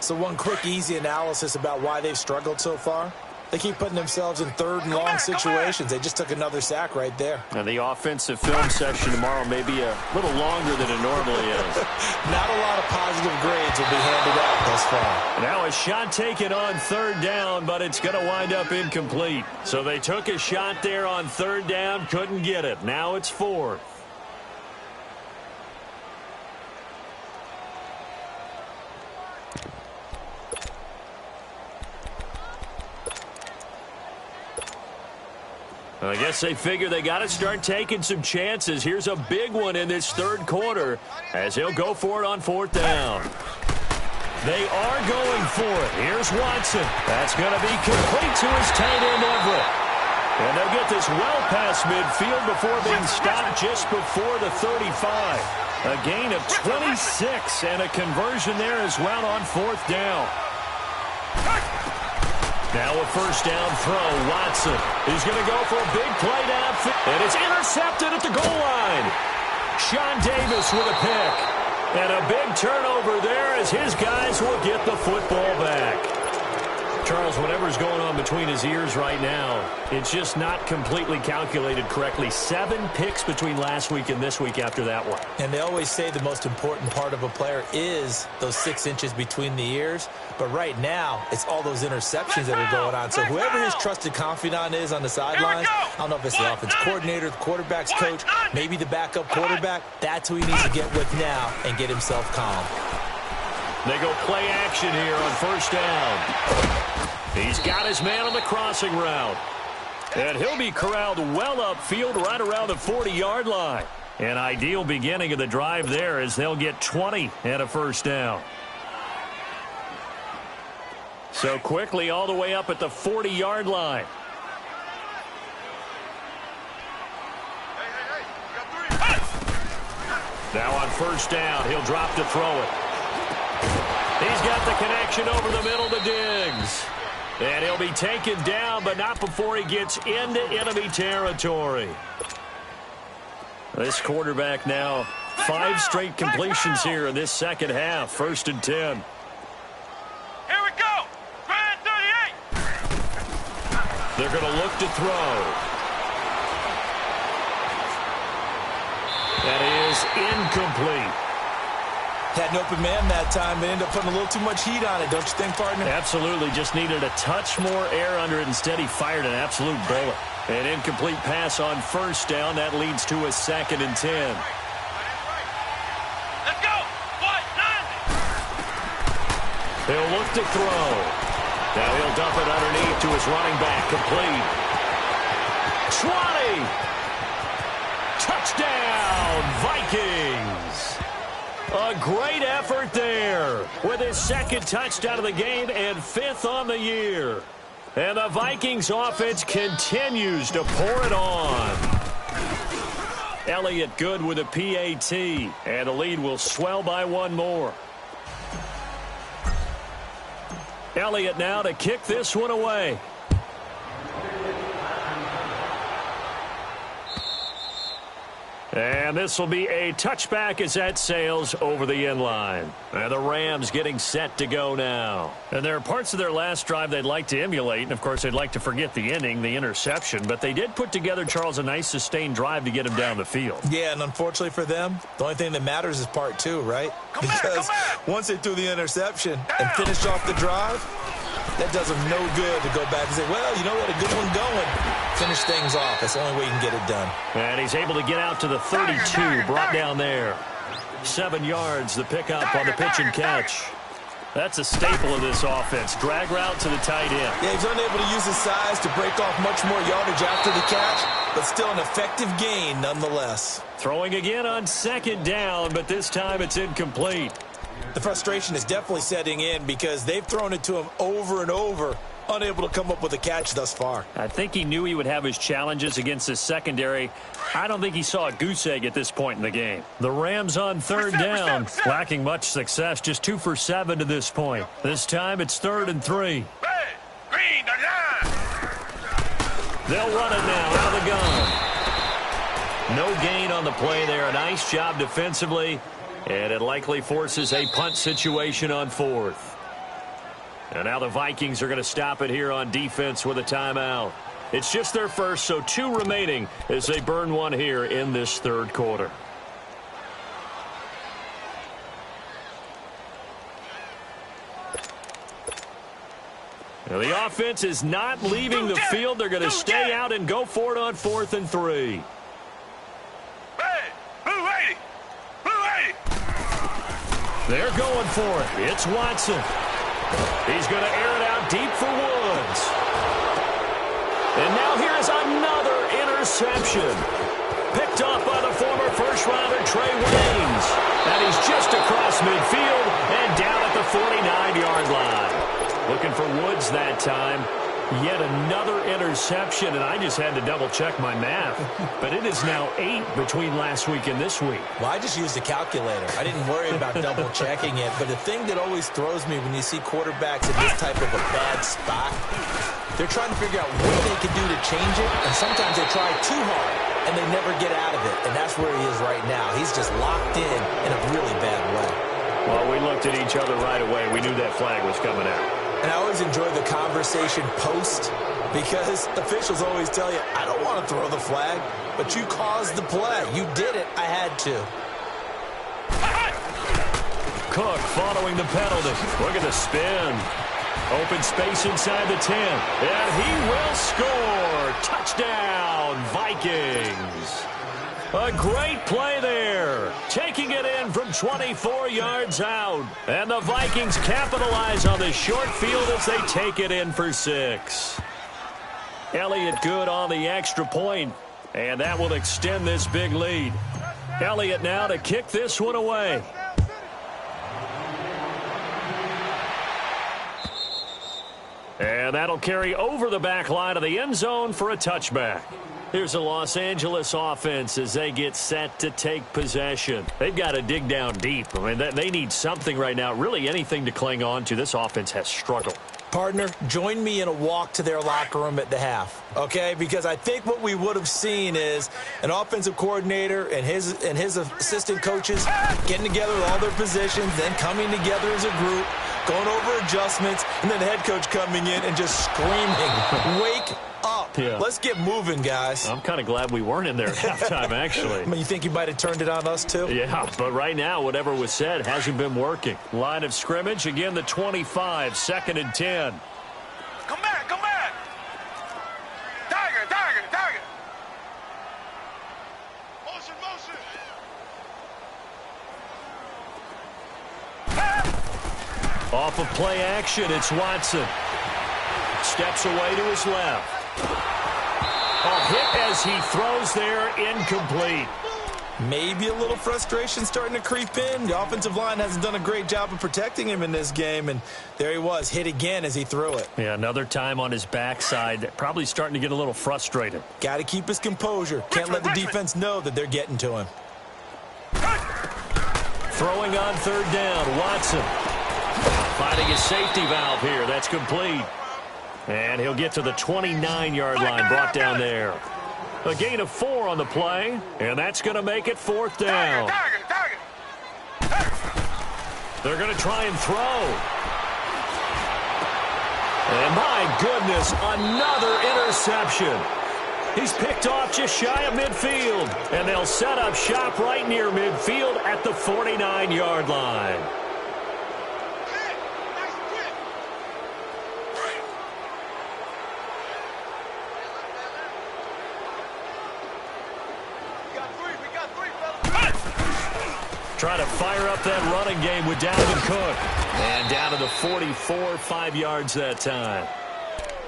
So one quick, easy analysis about why they've struggled so far. They keep putting themselves in 3rd and long situations. They just took another sack right there. And the offensive film session tomorrow may be a little longer than it normally is. Not a lot of positive grades will be handed out thus far. Now a shot taken on 3rd down, but it's going to wind up incomplete. So they took a shot there on 3rd down, couldn't get it. Now it's 4th. I guess they figure they got to start taking some chances. Here's a big one in this 3rd quarter as he'll go for it on 4th down. They are going for it. Here's Watson. That's going to be complete to his tight end, Everett. And they'll get this well past midfield before being stopped just before the 35. A gain of 26 and a conversion there as well on 4th down. Now a first down throw, Watson. He's going to go for a big play downfield, and it's intercepted at the goal line. Sean Davis with a pick. And a big turnover there as his guys will get the football back. Charles, whatever's going on between his ears right now, it's just not completely calculated correctly. 7 picks between last week and this week after that one. And they always say the most important part of a player is those 6 inches between the ears. But right now, it's all those interceptions that are going on. So whoever his trusted confidant is on the sidelines, I don't know if it's the offense coordinator, the quarterback's coach, maybe the backup quarterback, that's who he needs to get with now and get himself calm. They go play action here on first down. He's got his man on the crossing route. And he'll be corralled well upfield right around the 40-yard line. An ideal beginning of the drive there as they'll get 20 and a first down. So quickly all the way up at the 40-yard line. Now on first down, he'll drop to throw it. He's got the connection over the middle to Diggs. And he'll be taken down, but not before he gets into enemy territory. This quarterback now 5 straight completions here in this second half. First and 10. Here we go. Grand 38. They're going to look to throw. That is incomplete. Had an open man that time. They ended up putting a little too much heat on it, don't you think, partner? Absolutely. Just needed a touch more air under it. Instead, he fired an absolute bullet. An incomplete pass on first down. That leads to a second and 10. Let's go. What? 90. He'll look to throw. Now he'll dump it underneath to his running back. Complete. 20. Touchdown, Vikings. A great effort there with his second touchdown of the game and 5th on the year. And the Vikings offense continues to pour it on. Elliott good with a PAT, and the lead will swell by 1 more. Elliott now to kick this one away. And this will be a touchback as that sails over the end line. And the Rams getting set to go now. And there are parts of their last drive they'd like to emulate. And, of course, they'd like to forget the ending, the interception. But they did put together, Charles, a nice sustained drive to get him down the field. Yeah, and unfortunately for them, the only thing that matters is part 2, right? Because once they threw the interception and finished off the drive, that does them no good to go back and say, well, you know what, a good one going. Finish things off. That's the only way you can get it done. And he's able to get out to the 32, brought down there. 7 yards, the pickup on the pitch and catch. That's a staple of this offense. Drag route to the tight end. Yeah, he's unable to use his size to break off much more yardage after the catch, but still an effective gain nonetheless. Throwing again on second down, but this time it's incomplete. The frustration is definitely setting in because they've thrown it to him over and over, unable to come up with a catch thus far. I think he knew he would have his challenges against his secondary. I don't think he saw a goose egg at this point in the game. The Rams on third down, lacking much success, just 2 for 7 to this point. This time it's 3rd and 3. Green, the line. They'll run it now out of the gun. No gain on the play there. A nice job defensively. And it likely forces a punt situation on 4th. And now the Vikings are going to stop it here on defense with a timeout. It's just their first, so 2 remaining as they burn 1 here in this 3rd quarter. Now the offense is not leaving the field. They're going to stay out and go for it on 4th and 3. They're going for it. It's Watson. He's going to air it out deep for Woods. And now here's another interception. Picked off by the former first-rounder Trey Waynes. And he's just across midfield and down at the 49-yard line. Looking for Woods that time. Yet another interception, and I just had to double-check my math. But it is now 8 between last week and this week. Well, I just used a calculator. I didn't worry about double-checking it. But the thing that always throws me when you see quarterbacks in this type of a bad spot, they're trying to figure out what they can do to change it, and sometimes they try too hard, and they never get out of it. And that's where he is right now. He's just locked in a really bad way. Well, we looked at each other right away. We knew that flag was coming out. And I always enjoy the conversation post because officials always tell you, I don't want to throw the flag, but you caused the play. You did it. I had to. Cook following the penalty. Look at the spin. Open space inside the 10. And he will score. Touchdown, Vikings. A great play there. Taking it in from 24 yards out. And the Vikings capitalize on the short field as they take it in for 6. Elliott good on the extra point. And that will extend this big lead. Elliott now to kick this one away. And that'll carry over the back line of the end zone for a touchback. Here's the Los Angeles offense as they get set to take possession. They've got to dig down deep. I mean, they need something right now, really anything to cling on to. This offense has struggled. Partner, join me in a walk to their locker room at the half, okay? Because I think what we would have seen is an offensive coordinator and his assistant coaches getting together with all their positions, then coming together as a group, going over adjustments, and then the head coach coming in and just screaming, wake up. Yeah. Let's get moving, guys. I'm kind of glad we weren't in there at halftime, actually. I mean, you think you might have turned it on us, too? Yeah, but right now, whatever was said hasn't been working. Line of scrimmage, again, the 25, 2nd and 10. Come back, come back. Tiger, tiger, tiger. Motion, motion. Off of play action, it's Watson. Steps away to his left. A hit as he throws there, incomplete. Maybe a little frustration starting to creep in. The offensive line hasn't done a great job of protecting him in this game, and there he was, hit again as he threw it. Yeah, another time on his backside, probably starting to get a little frustrated. Got to keep his composure. Can't let the defense know that they're getting to him. Throwing on 3rd down, Watson. Finding his safety valve here. That's complete. And he'll get to the 29-yard line, brought down there. A gain of 4 on the play, and that's going to make it 4th down. They're going to try and throw. And my goodness, another interception. He's picked off just shy of midfield, and they'll set up shop right near midfield at the 49-yard line. Trying to fire up that running game with Dalvin Cook. And down to the 44, 5 yards that time.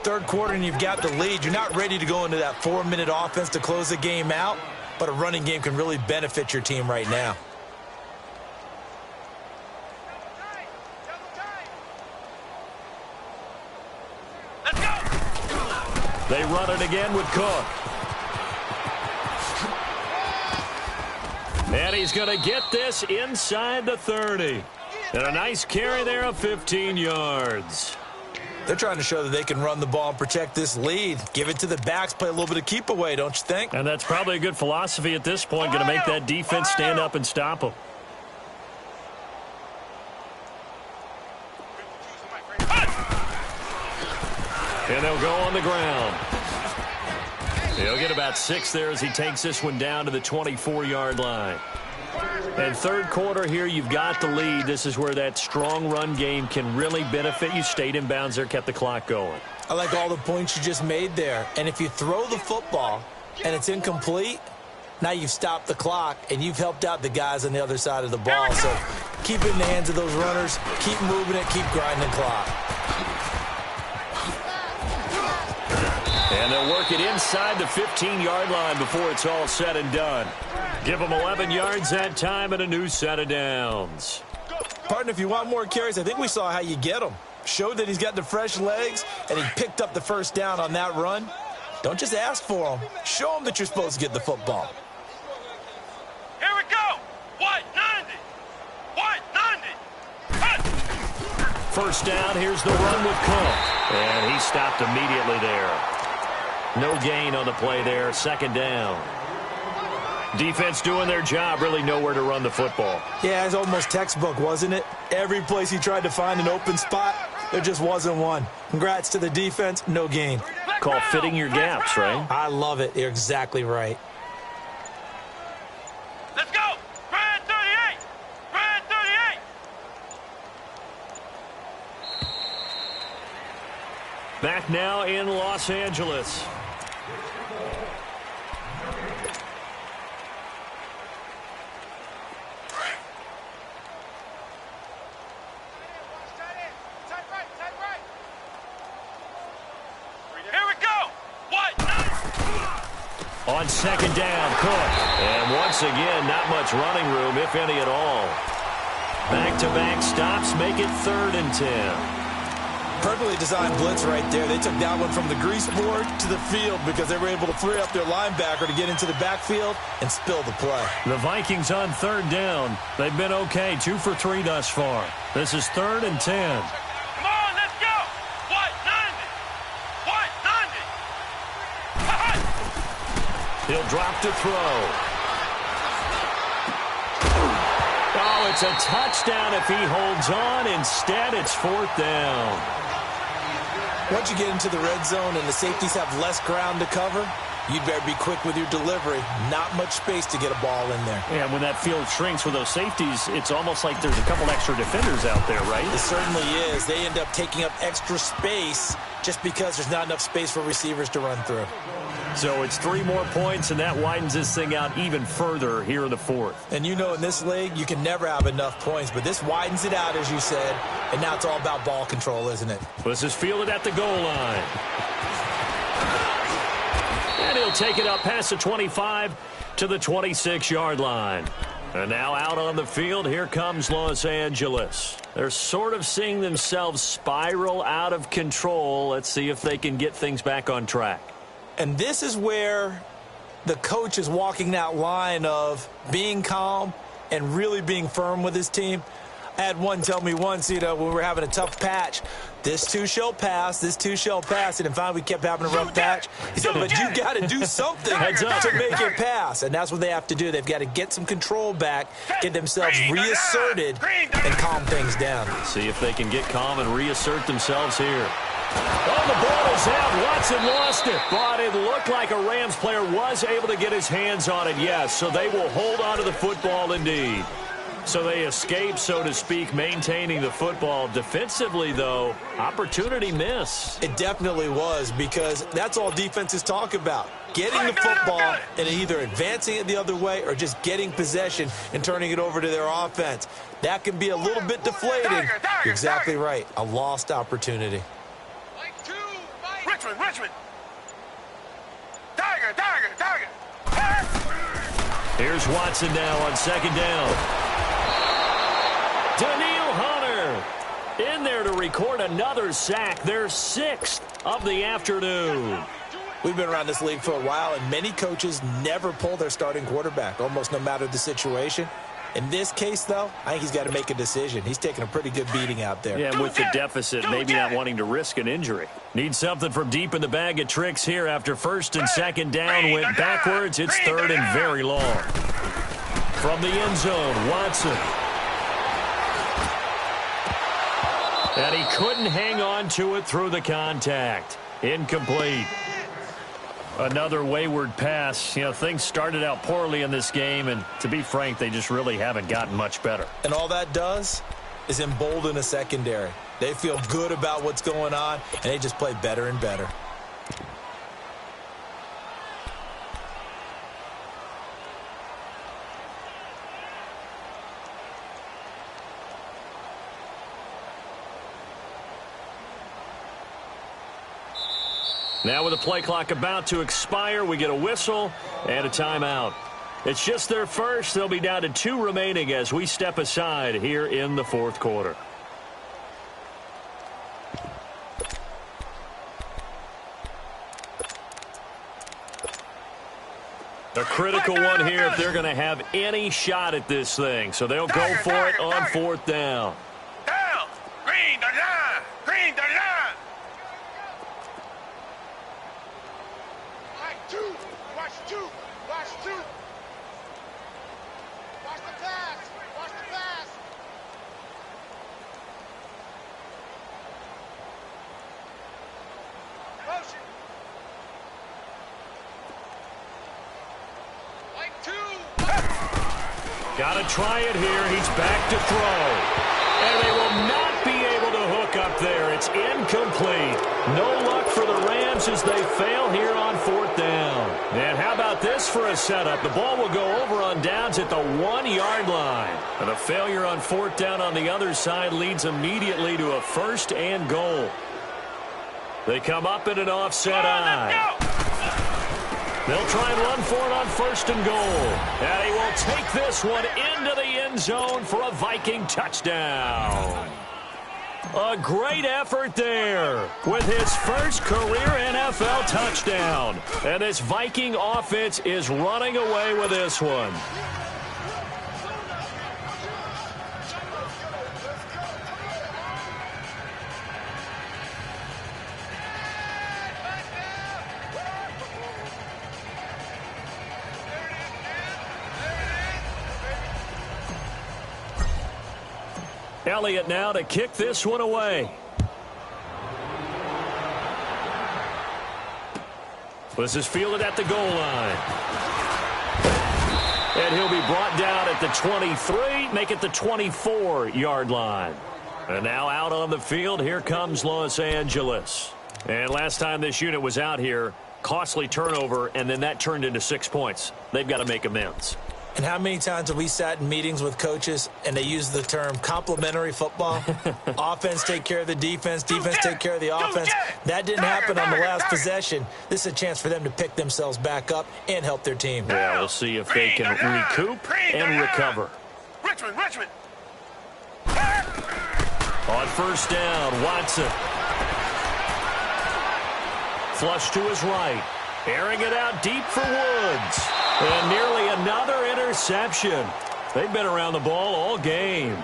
3rd quarter and you've got the lead. You're not ready to go into that 4-minute offense to close the game out, but a running game can really benefit your team right now. Let's go. They run it again with Cook. And he's going to get this inside the 30. And a nice carry there of 15 yards. They're trying to show that they can run the ball and protect this lead. Give it to the backs, play a little bit of keep away, don't you think? And that's probably a good philosophy at this point. Going to make that defense stand up and stop them. And they'll go on the ground. He'll get about 6 there as he takes this one down to the 24-yard line. And 3rd quarter here, you've got the lead. This is where that strong run game can really benefit you. Stayed in bounds there, kept the clock going. I like all the points you just made there. And if you throw the football and it's incomplete, now you've stopped the clock and you've helped out the guys on the other side of the ball. So keep it in the hands of those runners, keep moving it, keep grinding the clock. And they'll work it inside the 15-yard line before it's all said and done. Give them 11 yards that time and a new set of downs. Partner, if you want more carries, I think we saw how you get them. showed that he's got the fresh legs, and he picked up the first down on that run. Don't just ask for him. Show him that you're supposed to get the football. Here we go. White 90. White 90. Hut. First down, here's the run with Cook. And he stopped immediately there. No gain on the play there, second down. Defense doing their job, really nowhere to run the football. Yeah, it's almost textbook, wasn't it? Every place he tried to find an open spot, there just wasn't one. Congrats to the defense, no gain. Call fitting your gaps, right? I love it. You're exactly right. Let's go. Grand 38. Grand 38. Back now in Los Angeles. On second down, Cook. And once again, not much running room, if any at all. Back-to-back stops make it 3rd and 10. Perfectly designed blitz right there. They took that one from the grease board to the field because they were able to free up their linebacker to get into the backfield and spill the play. The Vikings on 3rd down. They've been okay, 2 for 3 thus far. This is 3rd and 10. Come on, let's go. White 90. White 90. He'll drop to throw. Oh, it's a touchdown if he holds on. Instead, it's 4th down. Once you get into the red zone and the safeties have less ground to cover, you'd better be quick with your delivery. Not much space to get a ball in there. Yeah, when that field shrinks with those safeties, it's almost like there's a couple extra defenders out there, right? It certainly is. They end up taking up extra space just because there's not enough space for receivers to run through. So it's 3 more points, and that widens this thing out even further here in the 4th. And you know in this league, you can never have enough points, but this widens it out, as you said, and now it's all about ball control, isn't it? This is fielded at the goal line. And he'll take it up past the 25 to the 26-yard line. And now out on the field, here comes Los Angeles. They're sort of seeing themselves spiral out of control. Let's see if they can get things back on track. And this is where the coach is walking that line of being calm and really being firm with his team. I had one tell me once, when we were having a tough patch, this too shall pass, this too shall pass. And finally we kept having a rough patch. He said, but you got to do something to make it pass. And that's what they have to do. They've got to get some control back, get themselves reasserted, and calm things down. See if they can get calm and reassert themselves here. Oh, the ball is out. Watson lost it. But it looked like a Rams player was able to get his hands on it, yes. So they will hold on to the football indeed. So they escape, so to speak, maintaining the football. Defensively, though, opportunity miss. It definitely was, because that's all defenses talk about. Getting the football and either advancing it the other way or just getting possession and turning it over to their offense. That can be a little bit deflating. You're exactly right. A lost opportunity. Richmond. Tiger. Here's Watson now on second down. Daniil Hunter in there to record another sack. Their 6th of the afternoon. We've been around this league for a while, and many coaches never pull their starting quarterback, almost no matter the situation. In this case, though, I think he's got to make a decision. He's taking a pretty good beating out there. Yeah, with the deficit, maybe not wanting to risk an injury. Need something from deep in the bag of tricks here after 1st and 2nd down. Went backwards. It's 3rd and very long. From the end zone, Watson. And he couldn't hang on to it through the contact. Incomplete. Another wayward pass. Things started out poorly in this game, and to be frank, they just really haven't gotten much better. And all that does is embolden a secondary. They feel good about what's going on, and they just play better and better. Now with the play clock about to expire, we get a whistle and a timeout. It's just their first. They'll be down to 2 remaining as we step aside here in the 4th quarter. A critical one here if they're going to have any shot at this thing. So they'll go for it on fourth down. Down. Green the line. Green the line. Watch two. Watch two. Watch two. Watch the pass. Watch the pass. Motion. Like two. Got to try it here. He's back to throw. And they will not be able to hook up there. It's incomplete. No luck for the Rams as they fail here on fourth down. And how about this for a setup? The ball will go over on downs at the 1-yard line. And a failure on fourth down on the other side leads immediately to a first and goal. They come up in an offset eye. They'll try and run for it on first and goal. And he will take this one into the end zone for a Viking touchdown. A great effort there with his first career NFL touchdown. And this Viking offense is running away with this one. Elliott now to kick this one away. This is fielded at the goal line. And he'll be brought down at the 23, make it the 24-yard line. And now out on the field, here comes Los Angeles. And last time this unit was out here, costly turnover, and then that turned into 6 points. They've got to make amends. And how many times have we sat in meetings with coaches and they use the term complementary football? Offense take care of the defense, defense take care of the offense. That didn't happen on the last possession. This is a chance for them to pick themselves back up and help their team. Yeah, we'll see if they can recoup and recover. Richmond. On first down, Watson. Flush to his right. Airing it out deep for Woods. And nearly another interception. They've been around the ball all game.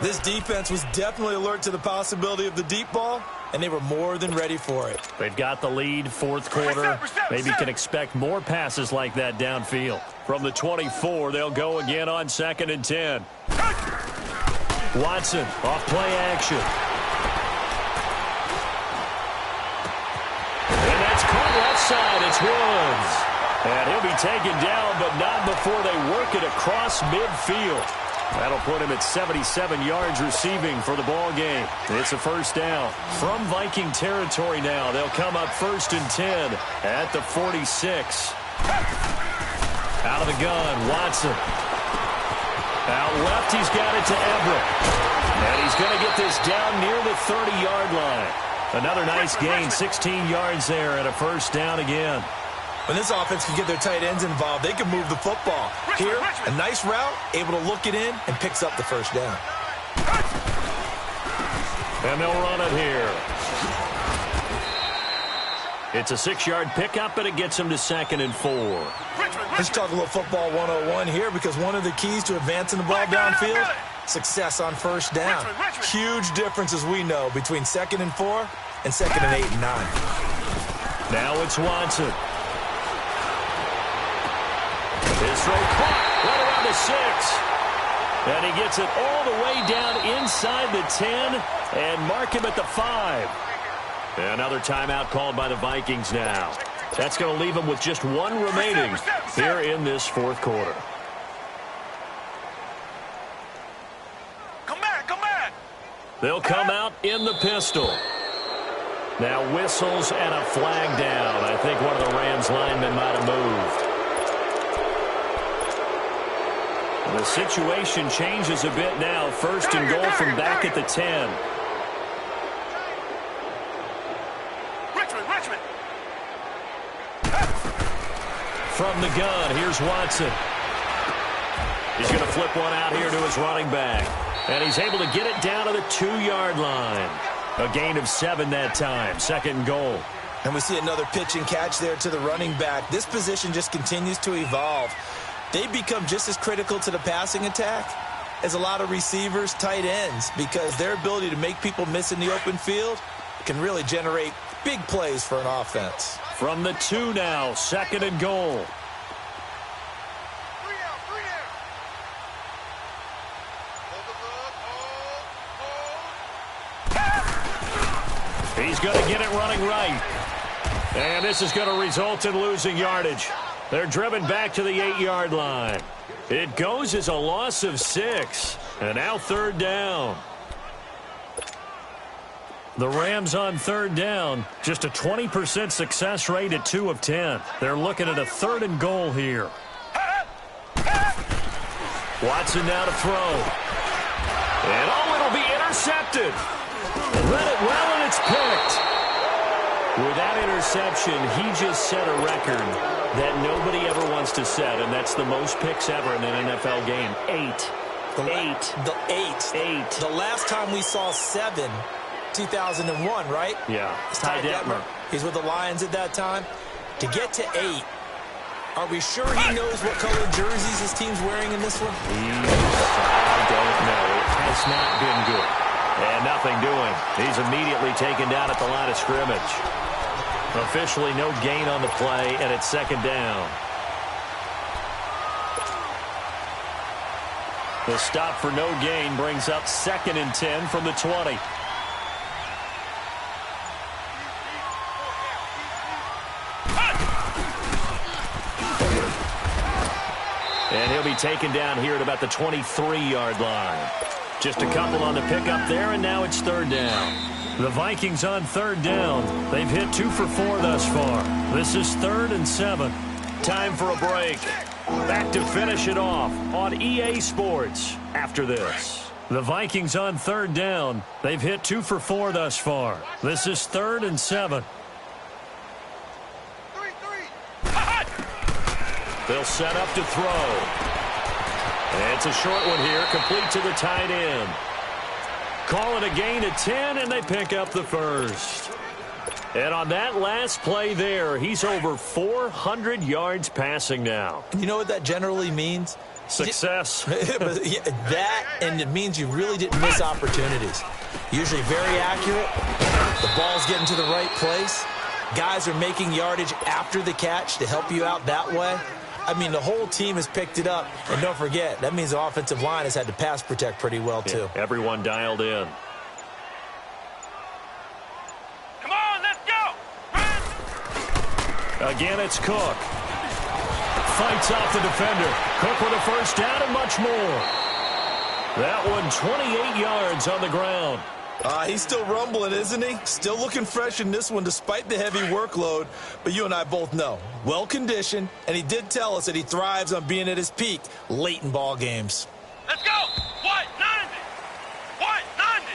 This defense was definitely alert to the possibility of the deep ball, and they were more than ready for it. They've got the lead, fourth quarter. Maybe can expect more passes like that downfield. From the 24, they'll go again on 2nd and 10. Watson off play action. And that's caught left side. It's Woods. And he'll be taken down, but not before they work it across midfield. That'll put him at 77 yards receiving for the ball game. It's a first down. From Viking territory now, they'll come up 1st and 10 at the 46. Out of the gun, Watson. Out left, he's got it to Everett. And he's going to get this down near the 30-yard line. Another nice gain, 16 yards there, and a first down again. When this offense can get their tight ends involved, they can move the football. Here, a nice route, able to look it in, and picks up the first down. And they'll run it here. It's a 6-yard pickup, and it gets them to 2nd and 4. Let's talk a little football 101 here, because one of the keys to advancing the ball downfield, success on first down. Huge difference, as we know, between 2nd and 4 and 2nd and 8 and 9. Now it's Watson. His throw caught right around the 6. And he gets it all the way down inside the 10 and mark him at the 5. Another timeout called by the Vikings now. That's going to leave them with just one remaining here in this fourth quarter. Come back. They'll come out in the pistol. Now whistles and a flag down. I think one of the Rams linemen might have moved. The situation changes a bit now. 1st and goal from back at the 10. Richmond. From the gun, here's Watson. He's going to flip one out here to his running back. And he's able to get it down to the 2-yard line. A gain of 7 that time. 2nd and goal. And we see another pitch and catch there to the running back. This position just continues to evolve. They become just as critical to the passing attack as a lot of receivers, tight ends, because their ability to make people miss in the open field can really generate big plays for an offense. From the 2 now, 2nd and goal. He's going to get it running right. And this is going to result in losing yardage. They're driven back to the 8-yard line. It goes as a loss of 6. And now 3rd down. The Rams on 3rd down. Just a 20% success rate at 2 of 10. They're looking at a 3rd and goal here. Watson now to throw. And it'll be intercepted. Read it well, and it's picked. With that interception, he just set a record that nobody ever wants to set, and that's the most picks ever in an NFL game. 8. The last time we saw 7, 2001, right? Yeah. Ty Detmer. He's with the Lions at that time. To get to 8, are we sure he knows what color jerseys his team's wearing in this one? I don't know. It has not been good. And nothing doing. He's immediately taken down at the line of scrimmage. Officially no gain on the play, and it's 2nd down. The stop for no gain brings up 2nd and 10 from the 20. And he'll be taken down here at about the 23-yard line. Just a couple on the pickup there, and now it's 3rd down. The Vikings on 3rd down. They've hit 2 for 4 thus far. This is 3rd and 7. Time for a break. Back to finish it off on EA Sports after this. The Vikings on 3rd down. They've hit 2 for 4 thus far. This is 3rd and 7. They'll set up to throw. And it's a short one here, complete to the tight end. Call it a gain of 10, and they pick up the first. And on that last play there, he's over 400 yards passing now. You know what that generally means? Success. That, and it means you really didn't miss opportunities. Usually very accurate. The ball's getting to the right place. Guys are making yardage after the catch to help you out that way. I mean, the whole team has picked it up. And don't forget, that means the offensive line has had to pass protect pretty well, too. Yeah, everyone dialed in. Come on, let's go! Again, it's Cook. Fights off the defender. Cook with a first down and much more. That one 28 yards on the ground. He's still rumbling, isn't he? Still looking fresh in this one despite the heavy workload. But you and I both know, well-conditioned, and he did tell us that he thrives on being at his peak late in ball games. Let's go! What? 90! What? 90!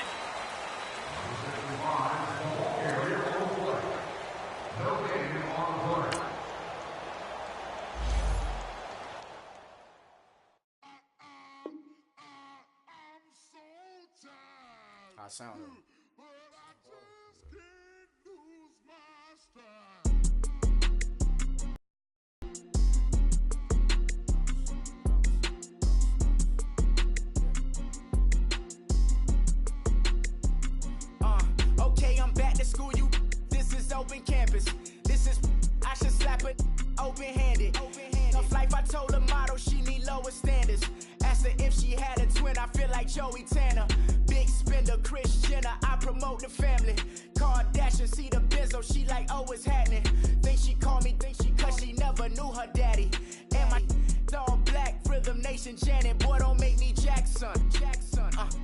I sound it. Okay, I'm back to school. This is open campus. This is I should slap it open-handed. Tough life, I told her motto she need lower standards. Asked her if she had a twin. I feel like Joey Tanner. Big spender, Kris Jenner, I promote the family. Kardashian, see the benzo, she like, oh, it's happening. Think she call me, cause she never knew her daddy. And my all black, Rhythm Nation, Janet, boy, don't make me Jackson.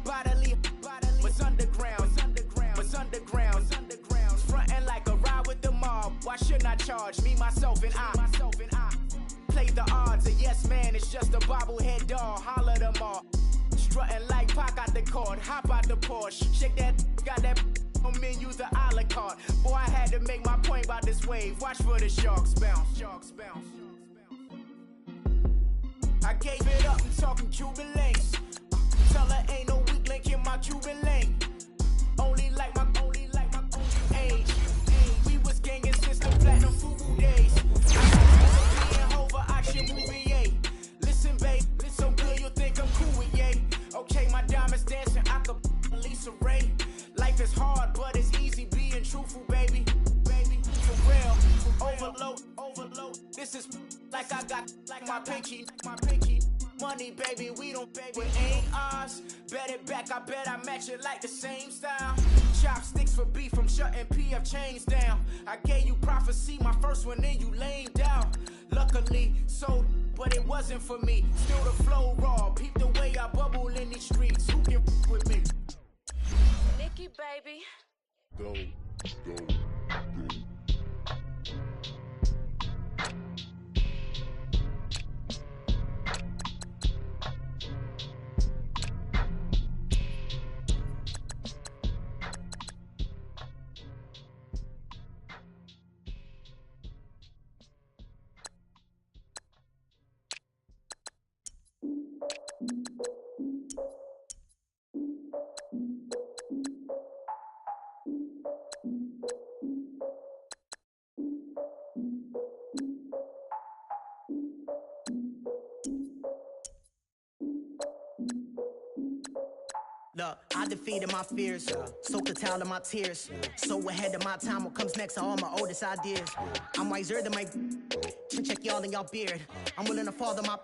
Bodily, what's underground, what's underground. Frontin' like a ride with the mob. Why shouldn't I charge me, myself, and I? Play the odds, a yes man, it's just a bobblehead doll. Holler them all. Strutting like Pac out the court, hop out the Porsche. Shake that, got that on menu, the a la carte. Boy, I had to make my point about this wave. Watch for the sharks bounce. Sharks bounce. I gave it up and talking Cuban links. Tell her ain't no weak link in my Cuban link. Only like my age. We was gangin' This is like I got like my pinky. Money, baby, we don't pay with ain't ours. Bet it back, I bet I match it like the same style. Chopsticks for beef, I'm shutting PF chains down. I gave you prophecy, my first one, then you laid down. Luckily, so, but it wasn't for me. Still the flow raw, peep the way I bubble in these streets. Who can with me? Nikki, baby. Go. Look, I defeated my fears, soaked a towel in my tears. So ahead of my time, what comes next are all my oldest ideas. I'm wiser than my check y'all in y'all beard. I'm willing to father my